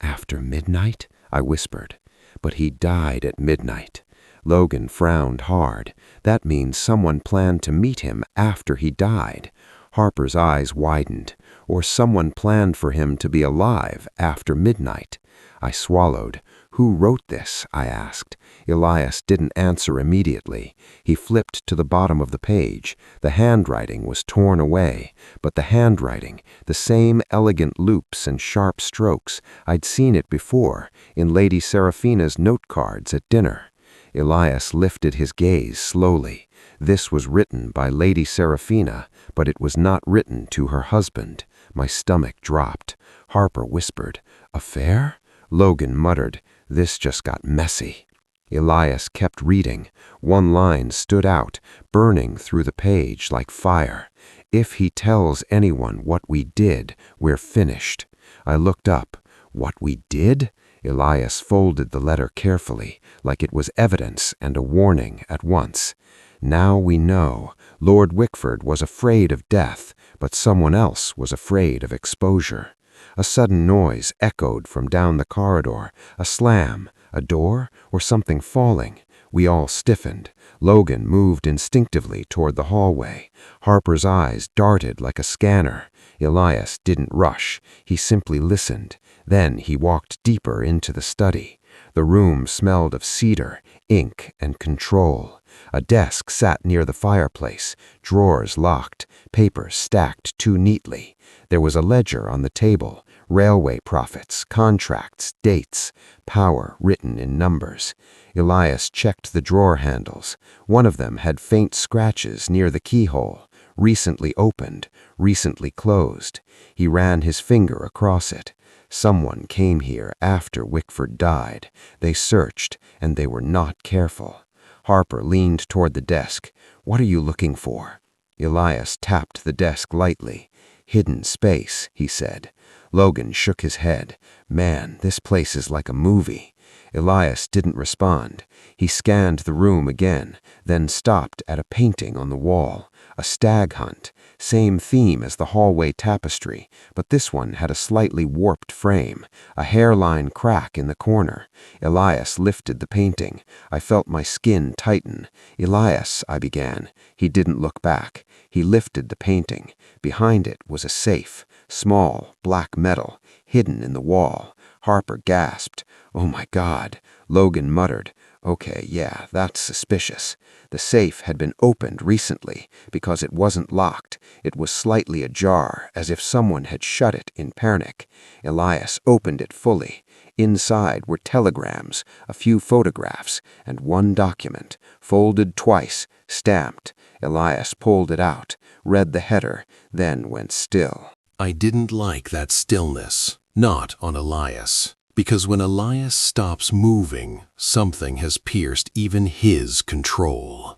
"After midnight?" I whispered. But he died at midnight. Logan frowned hard. That means someone planned to meet him after he died. Harper's eyes widened. Or someone planned for him to be alive after midnight. I swallowed. "Who wrote this?" I asked. Elias didn't answer immediately. He flipped to the bottom of the page. The handwriting was torn away, but the handwriting, the same elegant loops and sharp strokes, I'd seen it before, in Lady Seraphina's note cards at dinner. Elias lifted his gaze slowly. This was written by Lady Seraphina, but it was not written to her husband. My stomach dropped. Harper whispered, "Affair?" Logan muttered, "This just got messy." Elias kept reading. One line stood out, burning through the page like fire. "If he tells anyone what we did, we're finished." I looked up. "What we did?" Elias folded the letter carefully, like it was evidence and a warning at once. "Now we know. Lord Wickford was afraid of death, but someone else was afraid of exposure." A sudden noise echoed from down the corridor. A slam, a door, or something falling. We all stiffened. Logan moved instinctively toward the hallway. Harper's eyes darted like a scanner. Elias didn't rush. He simply listened. Then he walked deeper into the study. The room smelled of cedar, ink, and control. A desk sat near the fireplace, drawers locked, papers stacked too neatly. There was a ledger on the table, railway profits, contracts, dates, power written in numbers. Elias checked the drawer handles. One of them had faint scratches near the keyhole, recently opened, recently closed. He ran his finger across it. Someone came here after Wickford died. They searched, and they were not careful. Harper leaned toward the desk. "What are you looking for?" Elias tapped the desk lightly. "Hidden space," he said. Logan shook his head. "Man, this place is like a movie." Elias didn't respond. He scanned the room again, then stopped at a painting on the wall. A stag hunt. Same theme as the hallway tapestry, but this one had a slightly warped frame, a hairline crack in the corner. Elias lifted the painting. I felt my skin tighten. "Elias," I began. He didn't look back. He lifted the painting. Behind it was a safe, small, black metal, hidden in the wall. Harper gasped. "Oh my God." Logan muttered. "Okay, yeah, that's suspicious." The safe had been opened recently because it wasn't locked. It was slightly ajar, as if someone had shut it in panic. Elias opened it fully. Inside were telegrams, a few photographs, and one document, folded twice, stamped. Elias pulled it out, read the header, then went still. I didn't like that stillness, not on Elias, because when Elias stops moving, something has pierced even his control.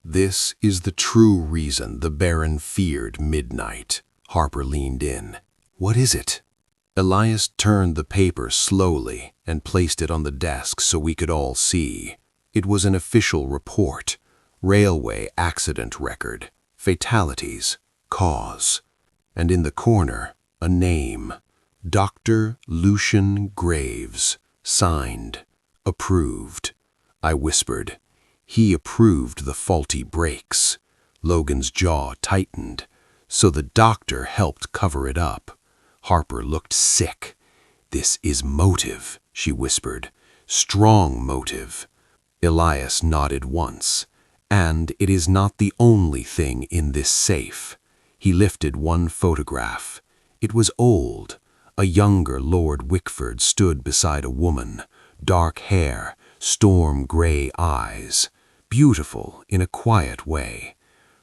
This is the true reason the Baron feared midnight. Harper leaned in. What is it? Elias turned the paper slowly and placed it on the desk so we could all see. It was an official report, railway accident record, fatalities, cause. And in the corner, a name, Dr. Lucian Graves, signed, approved. I whispered. He approved the faulty brakes. Logan's jaw tightened, so the doctor helped cover it up. Harper looked sick. This is motive, she whispered. Strong motive. Elias nodded once. And it is not the only thing in this safe. He lifted one photograph. It was old. A younger Lord Wickford stood beside a woman, dark hair, storm-gray eyes, beautiful in a quiet way.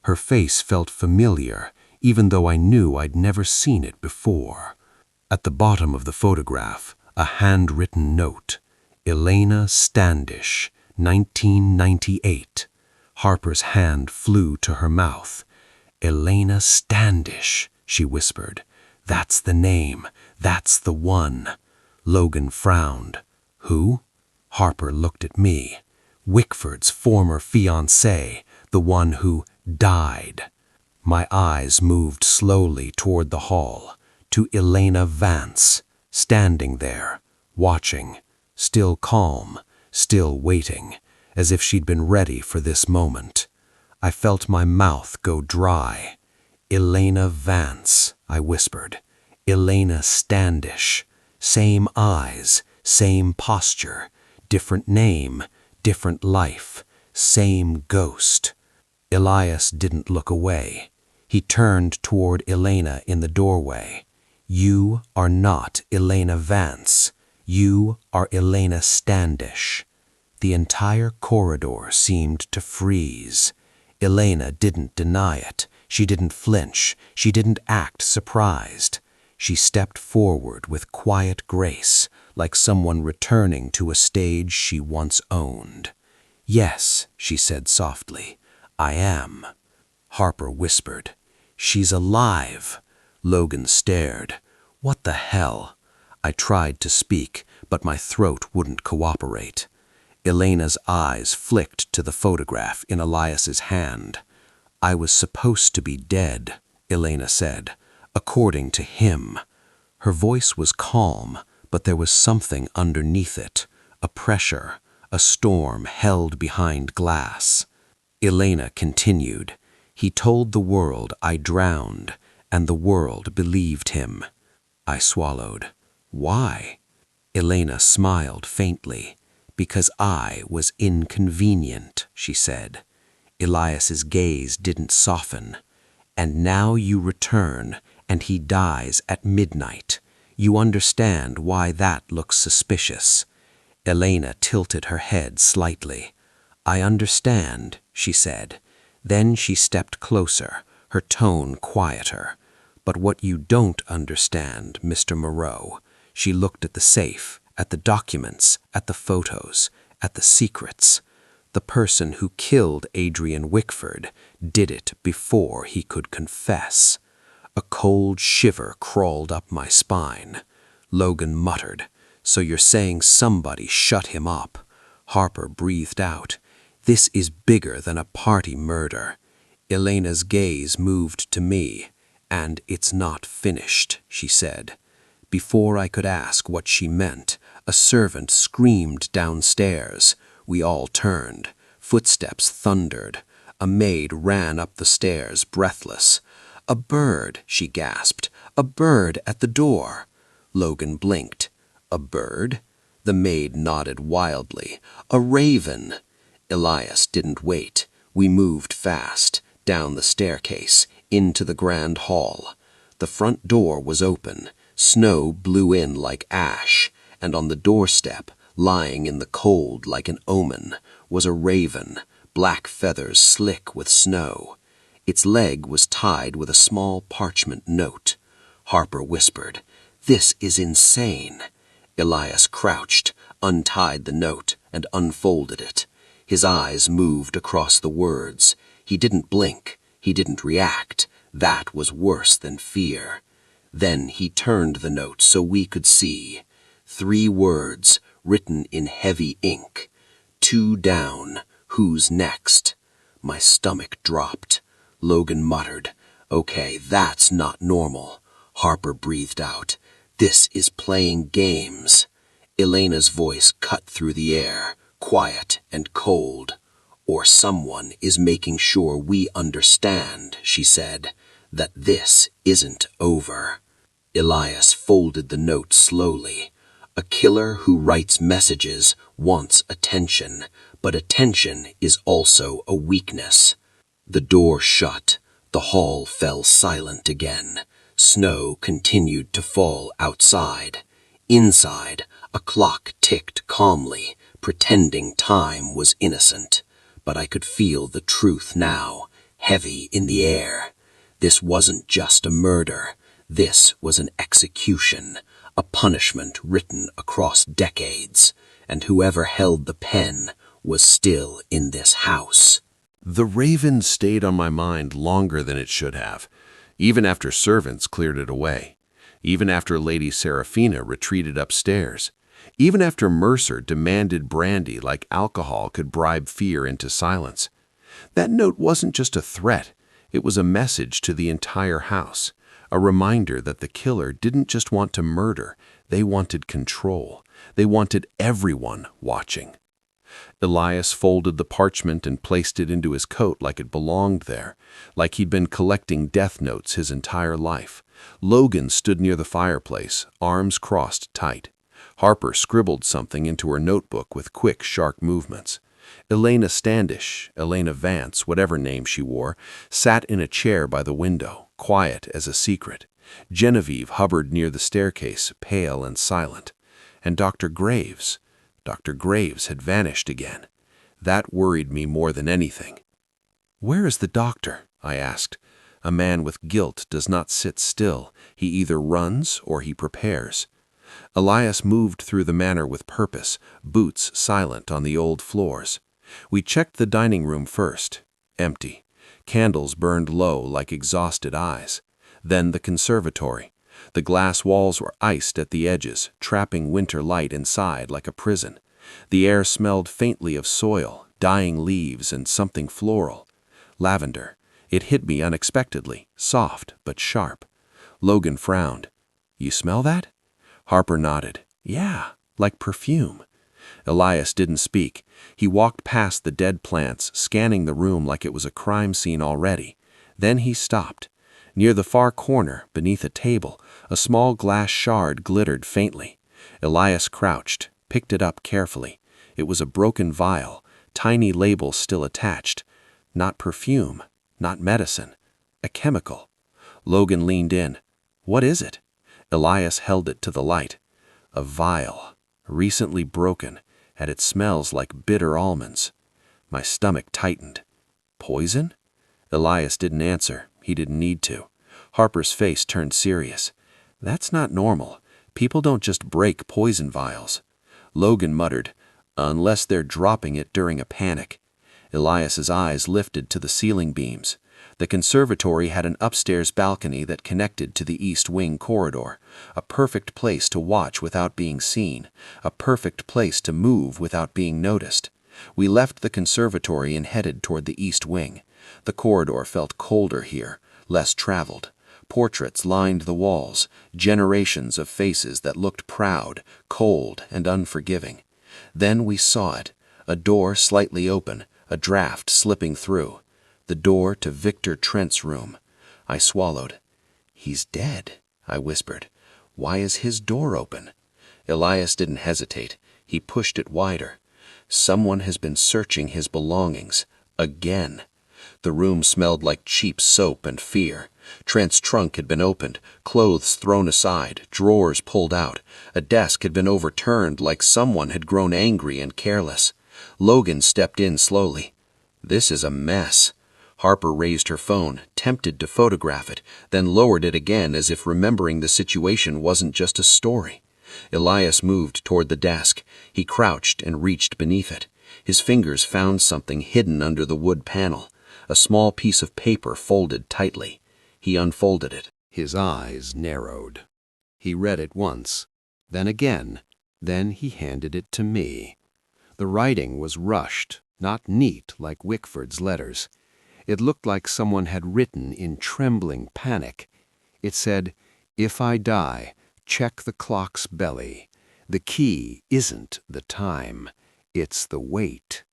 Her face felt familiar, even though I knew I'd never seen it before. At the bottom of the photograph, a handwritten note, Elena Standish, 1998. Harper's hand flew to her mouth. Elena Standish, she whispered. That's the name. That's the one. Logan frowned. Who? Harper looked at me. Wickford's former fiancée, the one who died. My eyes moved slowly toward the hall, to Elena Vance, standing there, watching, still calm, still waiting, as if she'd been ready for this moment. I felt my mouth go dry. Elena Vance, I whispered. Elena Standish. Same eyes, same posture, different name, different life, same ghost. Elias didn't look away. He turned toward Elena in the doorway. You are not Elena Vance. You are Elena Standish. The entire corridor seemed to freeze. Elena didn't deny it. She didn't flinch. She didn't act surprised. She stepped forward with quiet grace, like someone returning to a stage she once owned. Yes, she said softly, I am. Harper whispered, She's alive. Logan stared. What the hell? I tried to speak, but my throat wouldn't cooperate. Elena's eyes flicked to the photograph in Elias's hand. I was supposed to be dead, Elena said, according to him. Her voice was calm, but there was something underneath it, a pressure, a storm held behind glass. Elena continued, He told the world I drowned, and the world believed him. I swallowed. Why? Elena smiled faintly. Because I was inconvenient, she said. Elias's gaze didn't soften. And now you return, and he dies at midnight. You understand why that looks suspicious. Elena tilted her head slightly. I understand, she said. Then she stepped closer, her tone quieter. But what you don't understand, Mr. Moreau, she looked at the safe, at the documents, at the photos, at the secrets. The person who killed Adrian Wickford did it before he could confess. A cold shiver crawled up my spine. Logan muttered, So you're saying somebody shut him up? Harper breathed out. This is bigger than a party murder. Elena's gaze moved to me. And it's not finished, she said. Before I could ask what she meant, a servant screamed downstairs. We all turned. Footsteps thundered. A maid ran up the stairs, breathless. A bird, she gasped. A bird at the door. Logan blinked. A bird? The maid nodded wildly. A raven! Elias didn't wait. We moved fast, down the staircase, into the grand hall. The front door was open. Snow blew in like ash, and on the doorstep, lying in the cold like an omen, was a raven, black feathers slick with snow. Its leg was tied with a small parchment note. Harper whispered, "This is insane." Elias crouched, untied the note, and unfolded it. His eyes moved across the words. He didn't blink. He didn't react. That was worse than fear. Then he turned the note so we could see. 3 words, written in heavy ink. 2 down. Who's next? My stomach dropped. Logan muttered, "Okay, that's not normal." Harper breathed out, "This is playing games." Elena's voice cut through the air, quiet and cold. "Or someone is making sure we understand," she said, "that this isn't over." Elias folded the note slowly. A killer who writes messages wants attention, but attention is also a weakness. The door shut. The hall fell silent again. Snow continued to fall outside. Inside, a clock ticked calmly, pretending time was innocent. But I could feel the truth now, heavy in the air. This wasn't just a murder. This was an execution, a punishment written across decades, and whoever held the pen was still in this house. The raven stayed on my mind longer than it should have, even after servants cleared it away, even after Lady Seraphina retreated upstairs, even after Mercer demanded brandy like alcohol could bribe fear into silence. That note wasn't just a threat, it was a message to the entire house, a reminder that the killer didn't just want to murder, they wanted control. They wanted everyone watching. Elias folded the parchment and placed it into his coat like it belonged there, like he'd been collecting death notes his entire life. Logan stood near the fireplace, arms crossed tight. Harper scribbled something into her notebook with quick, sharp movements. Elena Standish, Elena Vance, whatever name she wore, sat in a chair by the window, quiet as a secret. Genevieve hovered near the staircase, pale and silent. And Dr. Graves had vanished again. That worried me more than anything. "Where is the doctor?" I asked. A man with guilt does not sit still. He either runs or he prepares. Elias moved through the manor with purpose, boots silent on the old floors. We checked the dining room first. Empty. Candles burned low like exhausted eyes. Then the conservatory. The glass walls were iced at the edges, trapping winter light inside like a prison. The air smelled faintly of soil, dying leaves, and something floral. Lavender. It hit me unexpectedly, soft but sharp. Logan frowned. "You smell that?" Harper nodded. "Yeah, like perfume." Elias didn't speak. He walked past the dead plants, scanning the room like it was a crime scene already. Then he stopped. Near the far corner, beneath a table, a small glass shard glittered faintly. Elias crouched, picked it up carefully. It was a broken vial, tiny label still attached. Not perfume, not medicine. A chemical. Logan leaned in. "What is it?" Elias held it to the light. A vial, recently broken, and it smells like bitter almonds. My stomach tightened. Poison? Elias didn't answer. He didn't need to. Harper's face turned serious. "That's not normal. People don't just break poison vials." Logan muttered, "Unless they're dropping it during a panic." Elias's eyes lifted to the ceiling beams. The conservatory had an upstairs balcony that connected to the east wing corridor, a perfect place to watch without being seen, a perfect place to move without being noticed. We left the conservatory and headed toward the east wing. The corridor felt colder here, less traveled. Portraits lined the walls, generations of faces that looked proud, cold, and unforgiving. Then we saw it, a door slightly open, a draft slipping through. The door to Victor Trent's room. I swallowed. "He's dead," I whispered. Why is his door open? Elias didn't hesitate. He pushed it wider. Someone has been searching his belongings. Again. The room smelled like cheap soap and fear. Trent's trunk had been opened, clothes thrown aside, drawers pulled out. A desk had been overturned like someone had grown angry and careless. Logan stepped in slowly. This is a mess. Harper raised her phone, tempted to photograph it, then lowered it again as if remembering the situation wasn't just a story. Elias moved toward the desk. He crouched and reached beneath it. His fingers found something hidden under the wood panel, a small piece of paper folded tightly. He unfolded it. His eyes narrowed. He read it once, then again, then he handed it to me. The writing was rushed, not neat like Wickford's letters. It looked like someone had written in trembling panic. It said, "If I die, check the clock's belly. The key isn't the time, it's the weight.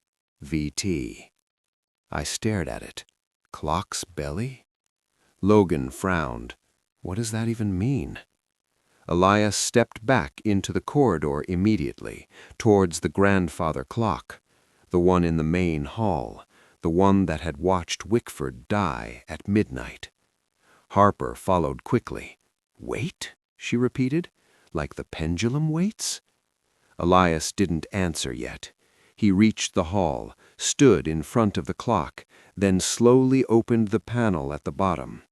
VT." I stared at it. Clock's belly? Logan frowned. What does that even mean? Elias stepped back into the corridor immediately, towards the grandfather clock, the one in the main hall, the one that had watched Wickford die at midnight. Harper followed quickly. "Wait?" she repeated, "like the pendulum waits?" Elias didn't answer yet. He reached the hall, stood in front of the clock, then slowly opened the panel at the bottom.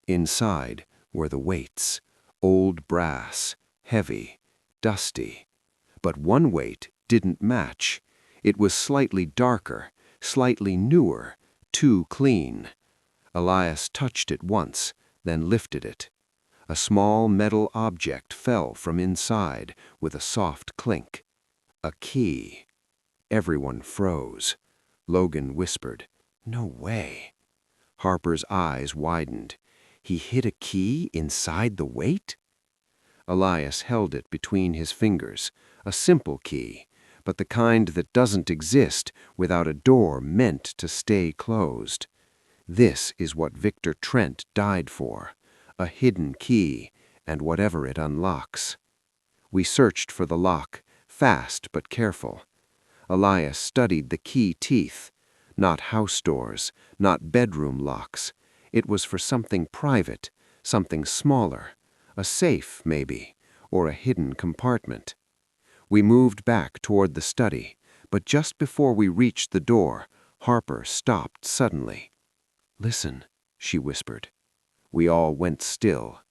Inside were the weights, old brass, heavy, dusty. But one weight didn't match. It was slightly darker, slightly newer, too clean. Elias touched it once, then lifted it. A small metal object fell from inside with a soft clink. A key. Everyone froze. Logan whispered, "No way." Harper's eyes widened. He hid a key inside the weight? Elias held it between his fingers, a simple key, but the kind that doesn't exist without a door meant to stay closed. This is what Victor Trent died for, a hidden key and whatever it unlocks. We searched for the lock, fast but careful. Elias studied the key teeth, not house doors, not bedroom locks. It was for something private, something smaller, a safe, maybe, or a hidden compartment. We moved back toward the study, but just before we reached the door, Harper stopped suddenly. "Listen," she whispered. We all went still.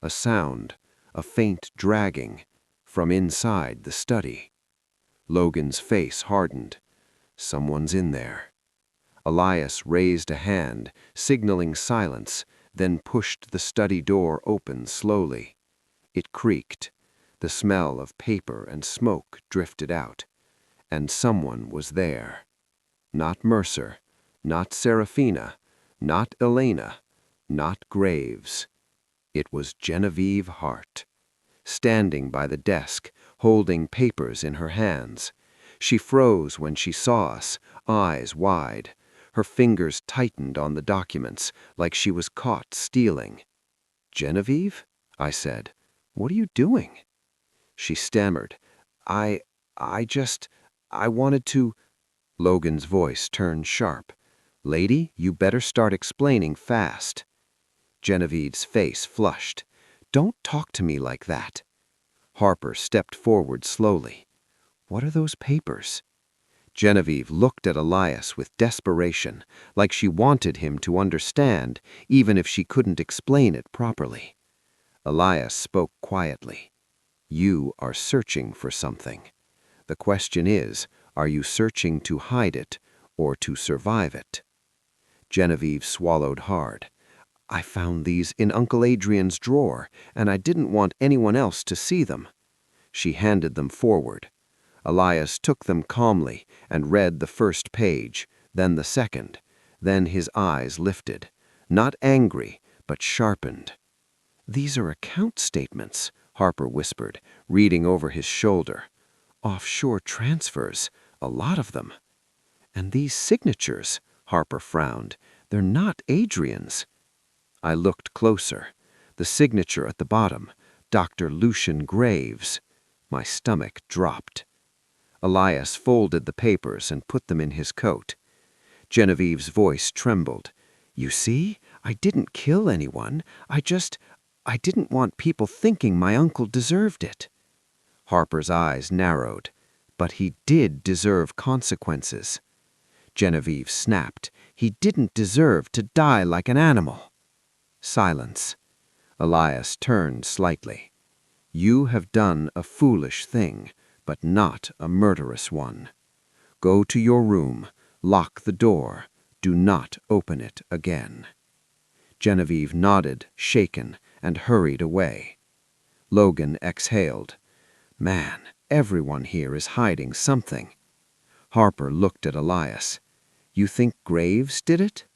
A sound, a faint dragging, from inside the study. Logan's face hardened. Someone's in there. Elias raised a hand, signaling silence, then pushed the study door open slowly. It creaked. The smell of paper and smoke drifted out. And someone was there. Not Mercer, not Serafina, not Elena, not Graves. It was Genevieve Hart, standing by the desk, holding papers in her hands. She froze when she saw us, eyes wide. Her fingers tightened on the documents, like she was caught stealing. "Genevieve?" I said. "What are you doing?" She stammered. I wanted to—" Logan's voice turned sharp. "Lady, you better start explaining fast." Genevieve's face flushed. "Don't talk to me like that." Harper stepped forward slowly. "What are those papers?" Genevieve looked at Elias with desperation, like she wanted him to understand, even if she couldn't explain it properly. Elias spoke quietly. "You are searching for something. The question is, are you searching to hide it or to survive it?" Genevieve swallowed hard. "I found these in Uncle Adrian's drawer, and I didn't want anyone else to see them." She handed them forward. Elias took them calmly and read the first page, then the second. Then his eyes lifted, not angry, but sharpened. "These are account statements," Harper whispered, reading over his shoulder. "Offshore transfers, a lot of them." "And these signatures," Harper frowned, "they're not Adrian's." I looked closer. The signature at the bottom, Dr. Lucian Graves. My stomach dropped. Elias folded the papers and put them in his coat. Genevieve's voice trembled. "You see, I didn't kill anyone. I didn't want people thinking my uncle deserved it." Harper's eyes narrowed. "But he did deserve consequences." Genevieve snapped. "He didn't deserve to die like an animal." Silence. Elias turned slightly. "You have done a foolish thing, but not a murderous one. Go to your room, lock the door, do not open it again." Genevieve nodded, shaken, and hurried away. Logan exhaled. "Man, everyone here is hiding something." Harper looked at Elias. "You think Graves did it?"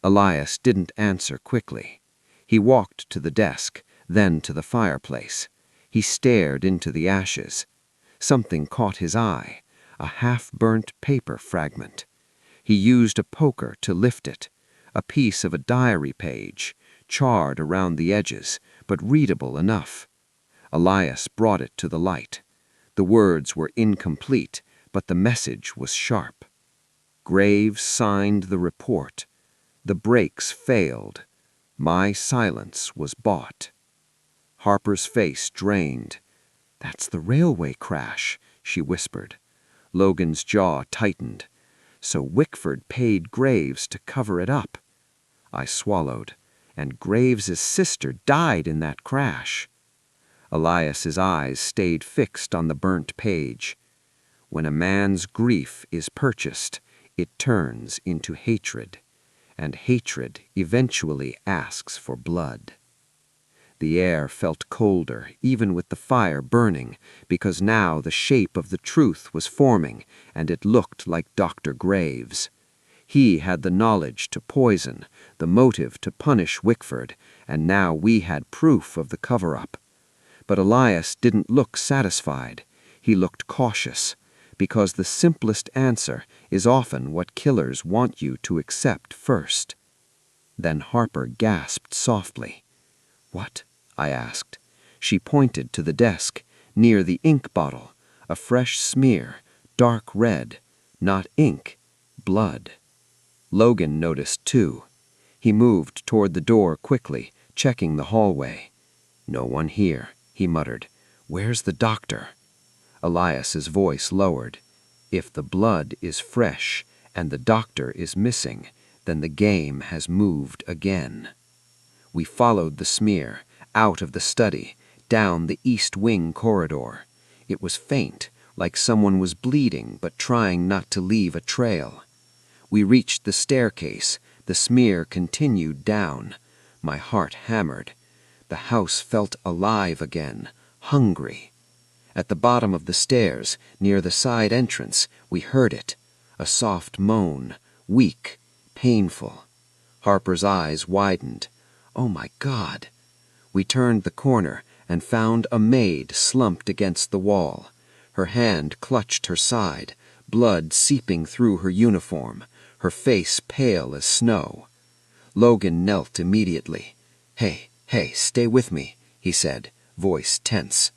Elias didn't answer quickly. He walked to the desk, then to the fireplace. He stared into the ashes. Something caught his eye, a half-burnt paper fragment. He used a poker to lift it, a piece of a diary page, charred around the edges, but readable enough. Elias brought it to the light. The words were incomplete, but the message was sharp. Graves signed the report. The brakes failed. My silence was bought. Harper's face drained. "That's the railway crash," she whispered. Logan's jaw tightened. "So Wickford paid Graves to cover it up." I swallowed. "And Graves's sister died in that crash." Elias's eyes stayed fixed on the burnt page. "When a man's grief is purchased, it turns into hatred, and hatred eventually asks for blood." The air felt colder, even with the fire burning, because now the shape of the truth was forming, and it looked like Dr. Graves. He had the knowledge to poison, the motive to punish Wickford, and now we had proof of the cover-up. But Elias didn't look satisfied. He looked cautious, because the simplest answer is often what killers want you to accept first. Then Harper gasped softly. "What?" I asked. She pointed to the desk, near the ink bottle, a fresh smear, dark red, not ink, blood. Logan noticed too. He moved toward the door quickly, checking the hallway. "No one here," he muttered. "Where's the doctor?" Elias's voice lowered. "If the blood is fresh and the doctor is missing, then the game has moved again." We followed the smear, out of the study, down the east wing corridor. It was faint, like someone was bleeding but trying not to leave a trail. We reached the staircase. The smear continued down. My heart hammered. The house felt alive again, hungry. At the bottom of the stairs, near the side entrance, we heard it. A soft moan, weak, painful. Harper's eyes widened. "Oh my God!" We turned the corner and found a maid slumped against the wall. Her hand clutched her side, blood seeping through her uniform, her face pale as snow. Logan knelt immediately. Hey, stay with me," he said, voice tense.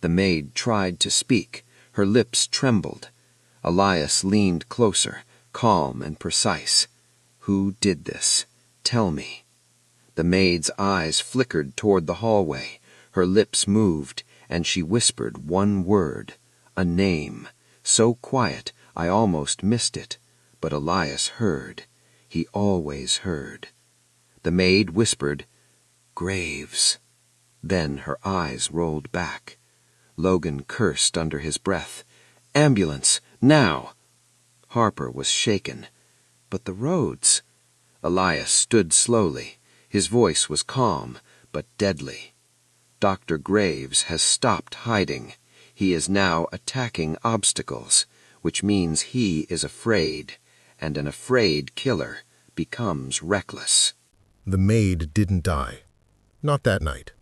The maid tried to speak. Her lips trembled. Elias leaned closer, calm and precise. "Who did this? Tell me." The maid's eyes flickered toward the hallway. Her lips moved, and she whispered one word, a name, so quiet I almost missed it. But Elias heard. He always heard. The maid whispered, "Graves." Then her eyes rolled back. Logan cursed under his breath. "Ambulance, now!" Harper was shaken. "But the roads." Elias stood slowly. His voice was calm, but deadly. "Dr. Graves has stopped hiding. He is now attacking obstacles, which means he is afraid, and an afraid killer becomes reckless." The maid didn't die. Not that night.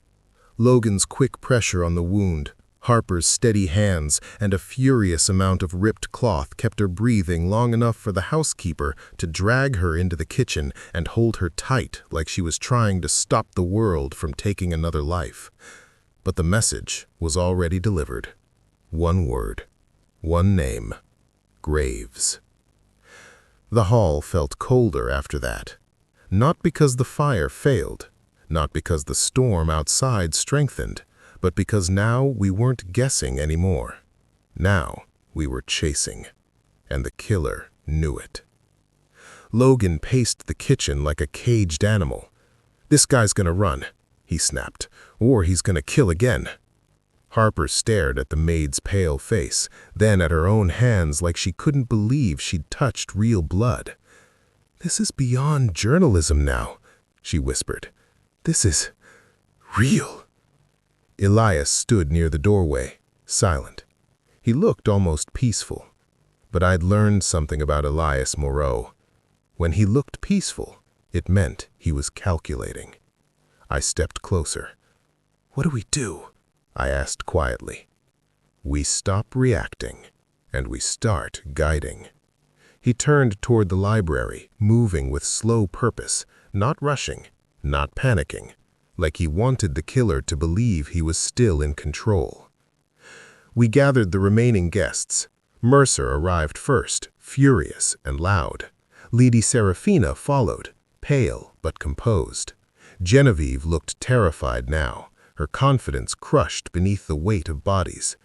Logan's quick pressure on the wound, Harper's steady hands, and a furious amount of ripped cloth kept her breathing long enough for the housekeeper to drag her into the kitchen and hold her tight like she was trying to stop the world from taking another life. But the message was already delivered. One word, one name, Graves. The hall felt colder after that. Not because the fire failed, not because the storm outside strengthened, but because now we weren't guessing anymore. Now we were chasing, and the killer knew it. Logan paced the kitchen like a caged animal. "This guy's gonna run," he snapped, "or he's gonna kill again." Harper stared at the maid's pale face, then at her own hands like she couldn't believe she'd touched real blood. "This is beyond journalism now," she whispered. "This is real." Elias stood near the doorway, silent. He looked almost peaceful. But I'd learned something about Elias Moreau. When he looked peaceful, it meant he was calculating. I stepped closer. "What do we do?" I asked quietly. "We stop reacting, and we start guiding." He turned toward the library, moving with slow purpose, not rushing, not panicking, like he wanted the killer to believe he was still in control. We gathered the remaining guests. Mercer arrived first, furious and loud. Lady Serafina followed, pale but composed. Genevieve looked terrified now, her confidence crushed beneath the weight of bodies.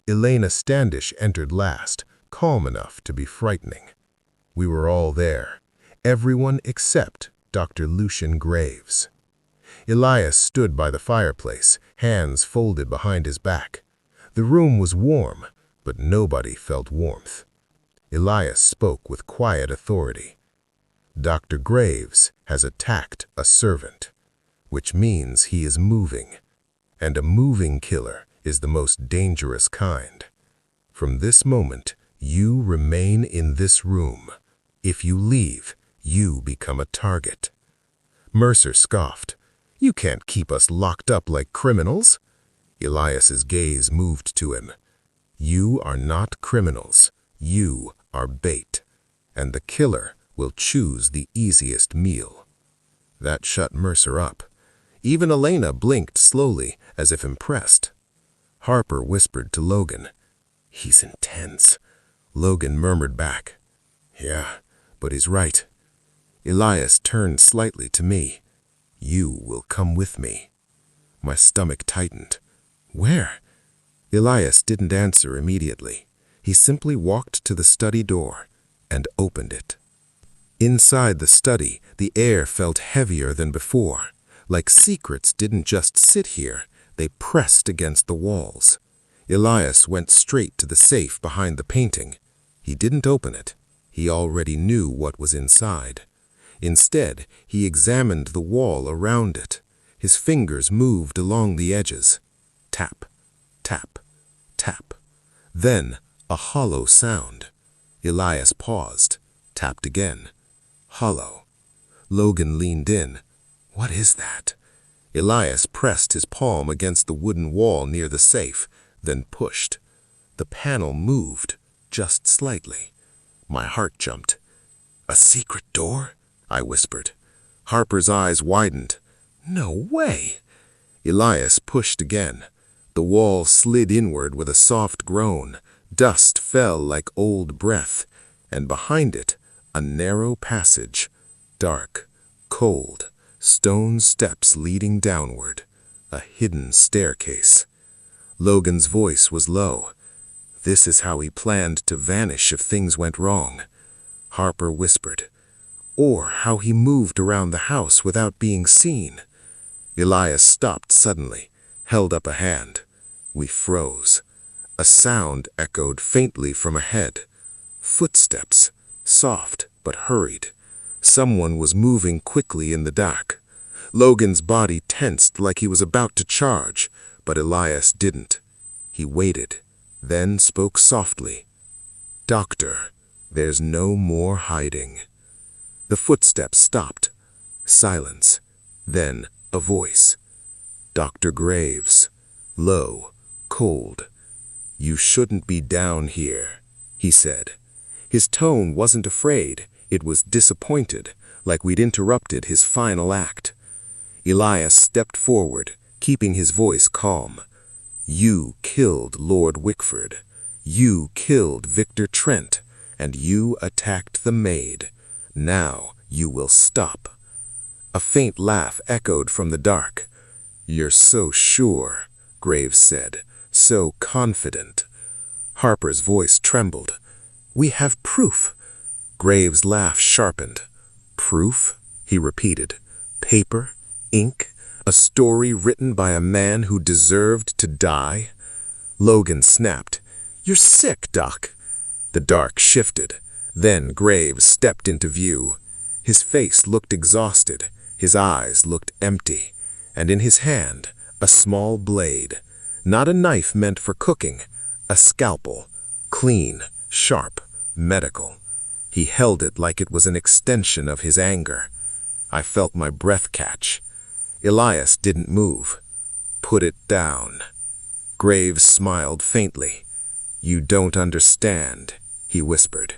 Elena Standish entered last, calm enough to be frightening. We were all there, everyone except Dr. Lucian Graves. Elias stood by the fireplace, hands folded behind his back. The room was warm, but nobody felt warmth. Elias spoke with quiet authority. "Dr. Graves has attacked a servant, which means he is moving, and a moving killer is the most dangerous kind. From this moment, you remain in this room. If you leave, you become a target." Mercer scoffed. "You can't keep us locked up like criminals." Elias's gaze moved to him. "You are not criminals. You are bait, and the killer will choose the easiest meal." That shut Mercer up. Even Elena blinked slowly, as if impressed. Harper whispered to Logan. "He's intense." Logan murmured back, "Yeah, but he's right." Elias turned slightly to me. "You will come with me." My stomach tightened. "Where?" Elias didn't answer immediately. He simply walked to the study door and opened it. Inside the study, the air felt heavier than before. Like secrets didn't just sit here, they pressed against the walls. Elias went straight to the safe behind the painting. He didn't open it. He already knew what was inside. Instead, he examined the wall around it. His fingers moved along the edges. Tap, tap, tap. Then, a hollow sound. Elias paused, tapped again. Hollow. Logan leaned in. "What is that?" Elias pressed his palm against the wooden wall near the safe, then pushed. The panel moved, just slightly. My heart jumped. "A secret door?" I whispered. Harper's eyes widened. "No way!" Elias pushed again. The wall slid inward with a soft groan. Dust fell like old breath, and behind it, a narrow passage. Dark, cold, stone steps leading downward. A hidden staircase. Logan's voice was low. This is how he planned to vanish if things went wrong. Harper whispered. Or how he moved around the house without being seen. Elias stopped suddenly, held up a hand. We froze. A sound echoed faintly from ahead. Footsteps, soft but hurried. Someone was moving quickly in the dark. Logan's body tensed like he was about to charge, but Elias didn't. He waited, then spoke softly. "Doctor, there's no more hiding." The footsteps stopped. Silence. Then a voice. "Dr. Graves." Low, cold. "You shouldn't be down here," he said. His tone wasn't afraid, it was disappointed, like we'd interrupted his final act. Elias stepped forward, keeping his voice calm. You killed Lord Wickford. You killed Victor Trent, and you attacked the maid. Now you will stop." A faint laugh echoed from the dark. "You're so sure," Graves said, "so confident." Harper's voice trembled. "We have proof." Graves' laugh sharpened. "Proof?" he repeated. "Paper? Ink? A story written by a man who deserved to die?" Logan snapped. "You're sick, Doc." The dark shifted. Then Graves stepped into view. His face looked exhausted. His eyes looked empty. And in his hand, a small blade. Not a knife meant for cooking. A scalpel. Clean, sharp, medical. He held it like it was an extension of his anger. I felt my breath catch. Elias didn't move. "Put it down." Graves smiled faintly. "You don't understand," he whispered.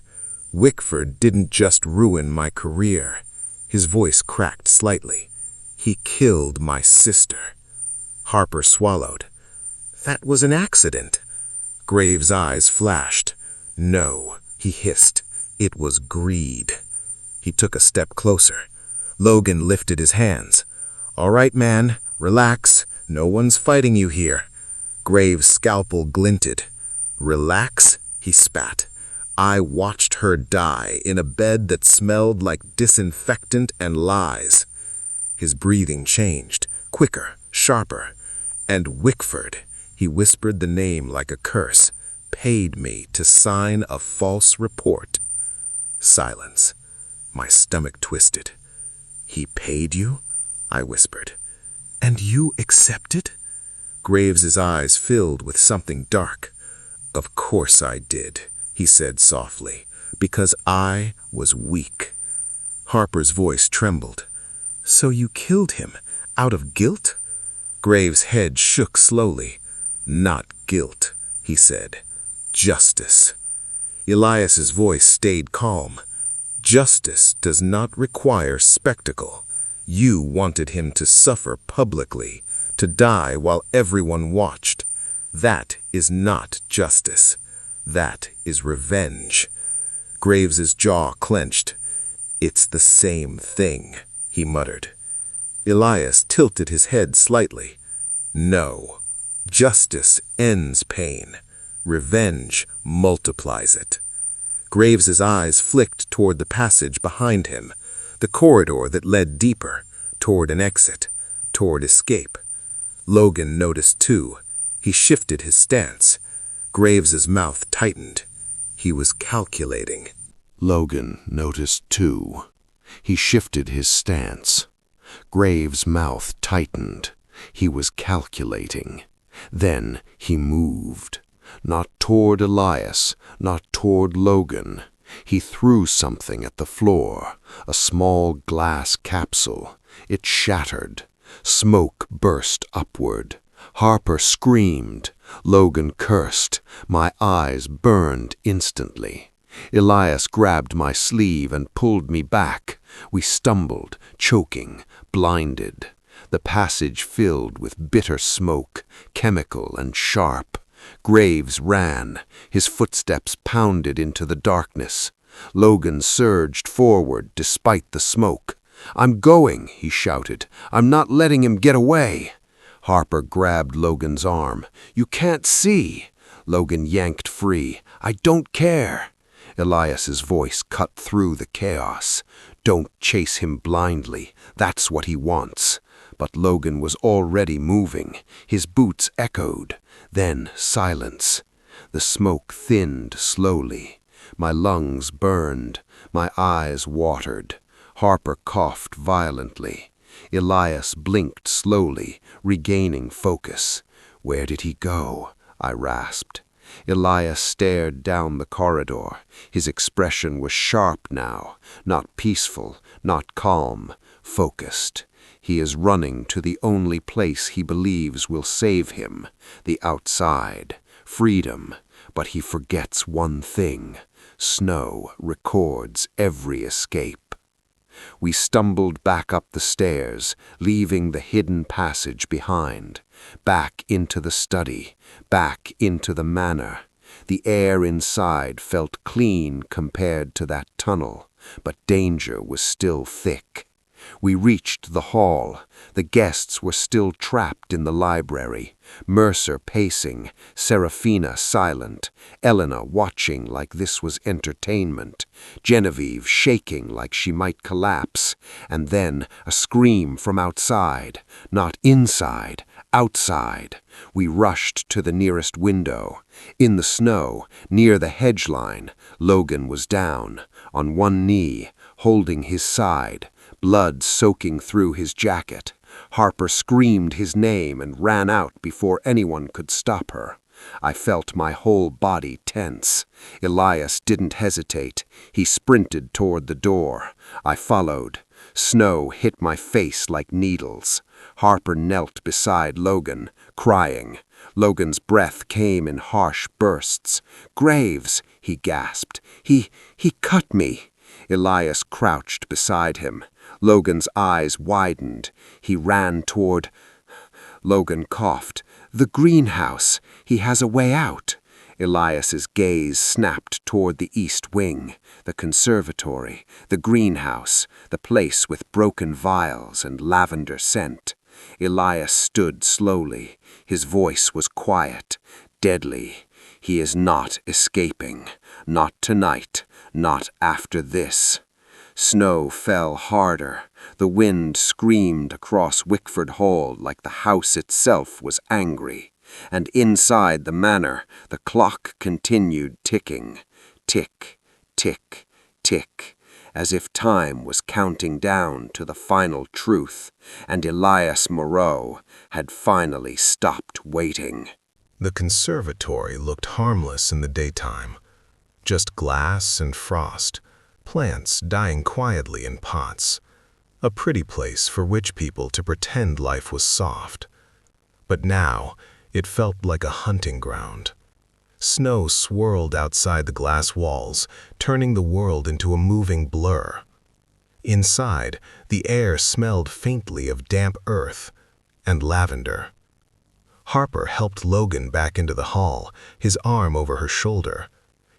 "Wickford didn't just ruin my career." His voice cracked slightly. "He killed my sister." Harper swallowed. "That was an accident." Graves' eyes flashed. "No," he hissed. "It was greed." He took a step closer. Logan lifted his hands. "All right, man, relax. No one's fighting you here." Graves' scalpel glinted. "Relax?" he spat. "I watched her die in a bed that smelled like disinfectant and lies." His breathing changed, quicker, sharper. "And Wickford," he whispered the name like a curse, "paid me to sign a false report." Silence. My stomach twisted. "He paid you?" I whispered. "And you accepted?" Graves's eyes filled with something dark. "Of course I did," he said softly, "because I was weak." Harper's voice trembled. "So you killed him out of guilt?" Graves' head shook slowly. "Not guilt," he said. "Justice." Elias's voice stayed calm. "Justice does not require spectacle. You wanted him to suffer publicly, to die while everyone watched. That is not justice. That is revenge." Graves's jaw clenched. "It's the same thing," he muttered. Elias tilted his head slightly. "No. Justice ends pain. Revenge multiplies it." Graves's eyes flicked toward the passage behind him, the corridor that led deeper, toward an exit, toward escape. Logan noticed too. He shifted his stance. Graves's mouth tightened. He was calculating. Logan noticed too. He shifted his stance. Graves' mouth tightened. He was calculating. Then he moved. Not toward Elias, not toward Logan. He threw something at the floor, a small glass capsule. It shattered. Smoke burst upward. Harper screamed. Logan cursed. My eyes burned instantly. Elias grabbed my sleeve and pulled me back. We stumbled, choking, blinded. The passage filled with bitter smoke, chemical and sharp. Graves ran. His footsteps pounded into the darkness. Logan surged forward despite the smoke. "I'm going," he shouted. "I'm not letting him get away." Harper grabbed Logan's arm. "You can't see." Logan yanked free. "I don't care." Elias's voice cut through the chaos. "Don't chase him blindly. That's what he wants." But Logan was already moving. His boots echoed. Then silence. The smoke thinned slowly. My lungs burned. My eyes watered. Harper coughed violently. Elias blinked slowly, regaining focus. "Where did he go?" I rasped. Elias stared down the corridor. His expression was sharp now, not peaceful, not calm, focused. He is running to the only place he believes will save him, the outside, freedom. But he forgets one thing. Snow records every escape. We stumbled back up the stairs, leaving the hidden passage behind, back into the study, back into the manor. The air inside felt clean compared to that tunnel, but danger was still thick. We reached the hall. The guests were still trapped in the library, Mercer pacing, Seraphina silent, Elena watching like this was entertainment, Genevieve shaking like she might collapse, and then a scream from outside, not inside, outside. We rushed to the nearest window. In the snow, near the hedge line, Logan was down, on one knee, holding his side, blood soaking through his jacket. Harper screamed his name and ran out before anyone could stop her. I felt my whole body tense. Elias didn't hesitate. He sprinted toward the door. I followed. Snow hit my face like needles. Harper knelt beside Logan, crying. Logan's breath came in harsh bursts. "Graves," he gasped. He cut me." Elias crouched beside him. Logan's eyes widened. He ran toward... Logan coughed. "The greenhouse. He has a way out." Elias's gaze snapped toward the east wing, the conservatory, the greenhouse, the place with broken vials and lavender scent. Elias stood slowly. His voice was quiet, deadly. "He is not escaping. Not tonight. Not after this." Snow fell harder. The wind screamed across Wickford Hall like the house itself was angry. And inside the manor, the clock continued ticking. Tick, tick, tick, as if time was counting down to the final truth, and Elias Moreau had finally stopped waiting. The conservatory looked harmless in the daytime. Just glass and frost, plants dying quietly in pots. A pretty place for rich people to pretend life was soft. But now, it felt like a hunting ground. Snow swirled outside the glass walls, turning the world into a moving blur. Inside, the air smelled faintly of damp earth and lavender. Harper helped Logan back into the hall, his arm over her shoulder.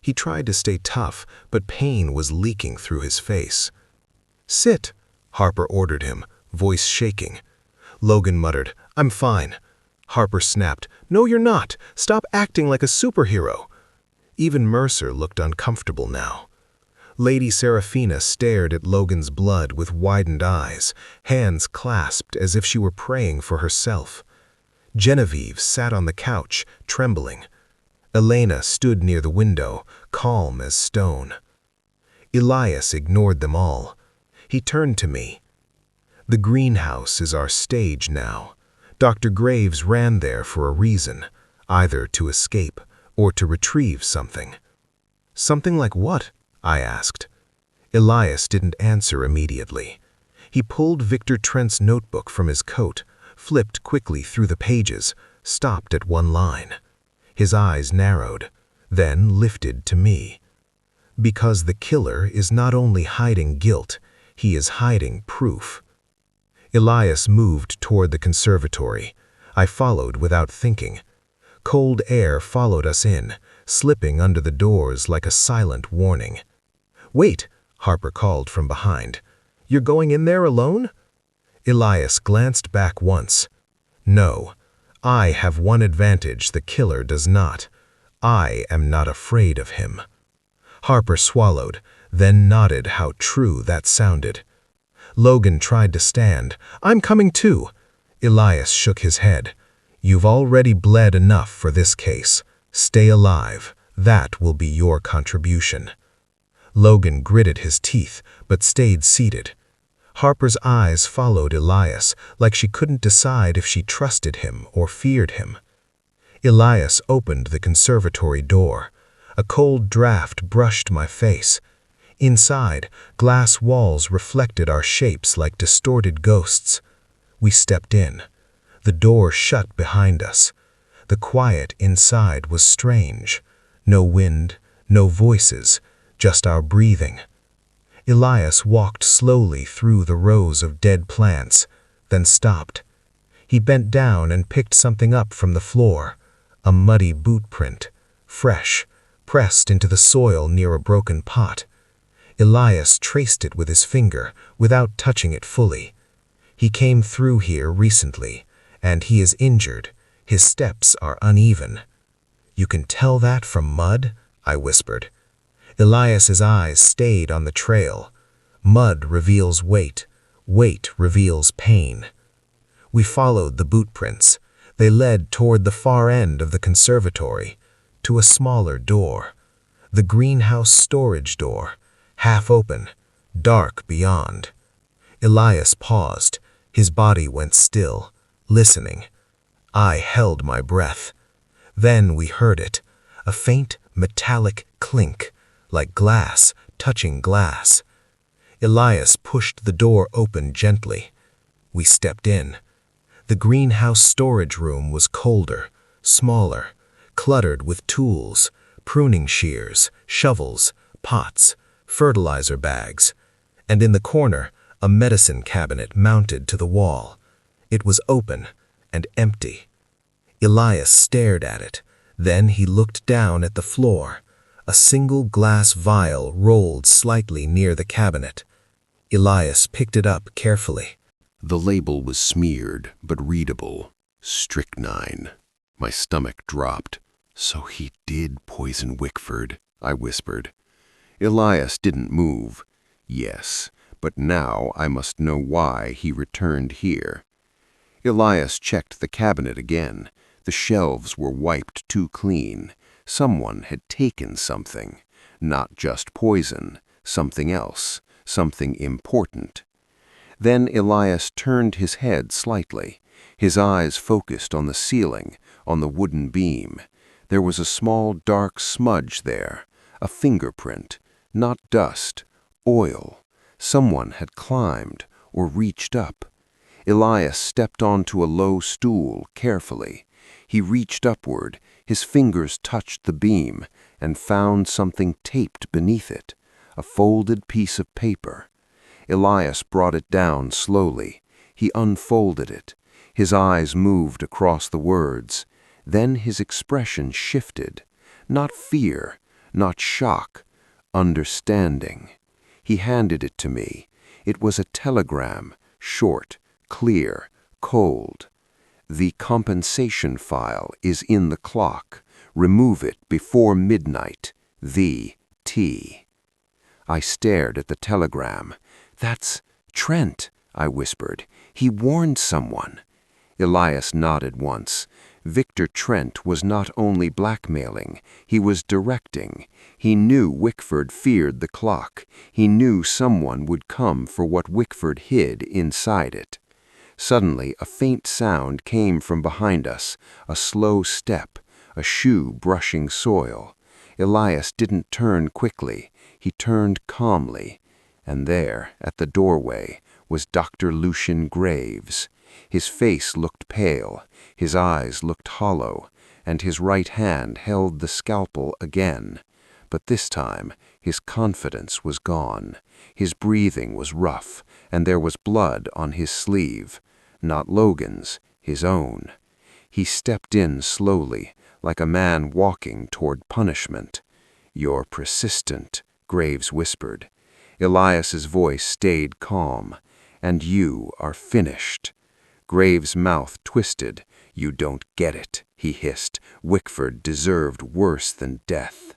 He tried to stay tough, but pain was leaking through his face. "Sit," Harper ordered him, voice shaking. Logan muttered, "I'm fine." Harper snapped, "No, you're not. Stop acting like a superhero." Even Mercer looked uncomfortable now. Lady Seraphina stared at Logan's blood with widened eyes, hands clasped as if she were praying for herself. Genevieve sat on the couch, trembling. Elena stood near the window, calm as stone. Elias ignored them all. He turned to me. "The greenhouse is our stage now. Dr. Graves ran there for a reason, either to escape or to retrieve something." "Something like what?" I asked. Elias didn't answer immediately. He pulled Victor Trent's notebook from his coat, flipped quickly through the pages, stopped at one line. His eyes narrowed, then lifted to me. "Because the killer is not only hiding guilt, he is hiding proof." Elias moved toward the conservatory. I followed without thinking. Cold air followed us in, slipping under the doors like a silent warning. "Wait," Harper called from behind. "You're going in there alone?" Elias glanced back once. "No. I have one advantage the killer does not. I am not afraid of him." Harper swallowed, then nodded how true that sounded. Logan tried to stand. "I'm coming too." Elias shook his head. "You've already bled enough for this case. Stay alive. That will be your contribution." Logan gritted his teeth, but stayed seated. Harper's eyes followed Elias, like she couldn't decide if she trusted him or feared him. Elias opened the conservatory door. A cold draft brushed my face. Inside, glass walls reflected our shapes like distorted ghosts. We stepped in. The door shut behind us. The quiet inside was strange. No wind, no voices, just our breathing. Elias walked slowly through the rows of dead plants, then stopped. He bent down and picked something up from the floor, a muddy boot print, fresh, pressed into the soil near a broken pot. Elias traced it with his finger, without touching it fully. He came through here recently, and he is injured. His steps are uneven. "You can tell that from mud?" I whispered. Elias's eyes stayed on the trail. Mud reveals weight. Weight reveals pain. We followed the boot prints. They led toward the far end of the conservatory, to a smaller door. The greenhouse storage door, half open, dark beyond. Elias paused. His body went still, listening. I held my breath. Then we heard it, a faint metallic clink, like glass touching glass. Elias pushed the door open gently. We stepped in. The greenhouse storage room was colder, smaller, cluttered with tools, pruning shears, shovels, pots, fertilizer bags, and in the corner, a medicine cabinet mounted to the wall. It was open and empty. Elias stared at it. Then he looked down at the floor. A single glass vial rolled slightly near the cabinet. Elias picked it up carefully. The label was smeared, but readable. Strychnine. My stomach dropped. So he did poison Wickford, I whispered. Elias didn't move. Yes, but now I must know why he returned here. Elias checked the cabinet again. The shelves were wiped too clean. Someone had taken something. Not just poison, something else, something important. Then Elias turned his head slightly. His eyes focused on the ceiling, on the wooden beam. There was a small dark smudge there, a fingerprint, not dust, oil. Someone had climbed or reached up. Elias stepped onto a low stool carefully. He reached upward, his fingers touched the beam, and found something taped beneath it, a folded piece of paper. Elias brought it down slowly. He unfolded it. His eyes moved across the words. Then his expression shifted. Not fear, not shock, understanding. He handed it to me. It was a telegram, short, clear, cold. "The compensation file is in the clock. Remove it before midnight. The T." I stared at the telegram. "That's Trent," I whispered. "He warned someone." Elias nodded once. Victor Trent was not only blackmailing, he was directing. He knew Wickford feared the clock. He knew someone would come for what Wickford hid inside it. Suddenly, a faint sound came from behind us, a slow step, a shoe brushing soil. Elias didn't turn quickly. He turned calmly. And there, at the doorway, was Dr. Lucian Graves. His face looked pale, his eyes looked hollow, and his right hand held the scalpel again. But this time, his confidence was gone. His breathing was rough, and there was blood on his sleeve. Not Logan's, his own. He stepped in slowly, like a man walking toward punishment. "You're persistent," Graves whispered. Elias's voice stayed calm. "And you are finished." Graves' mouth twisted. "You don't get it," he hissed. "Wickford deserved worse than death."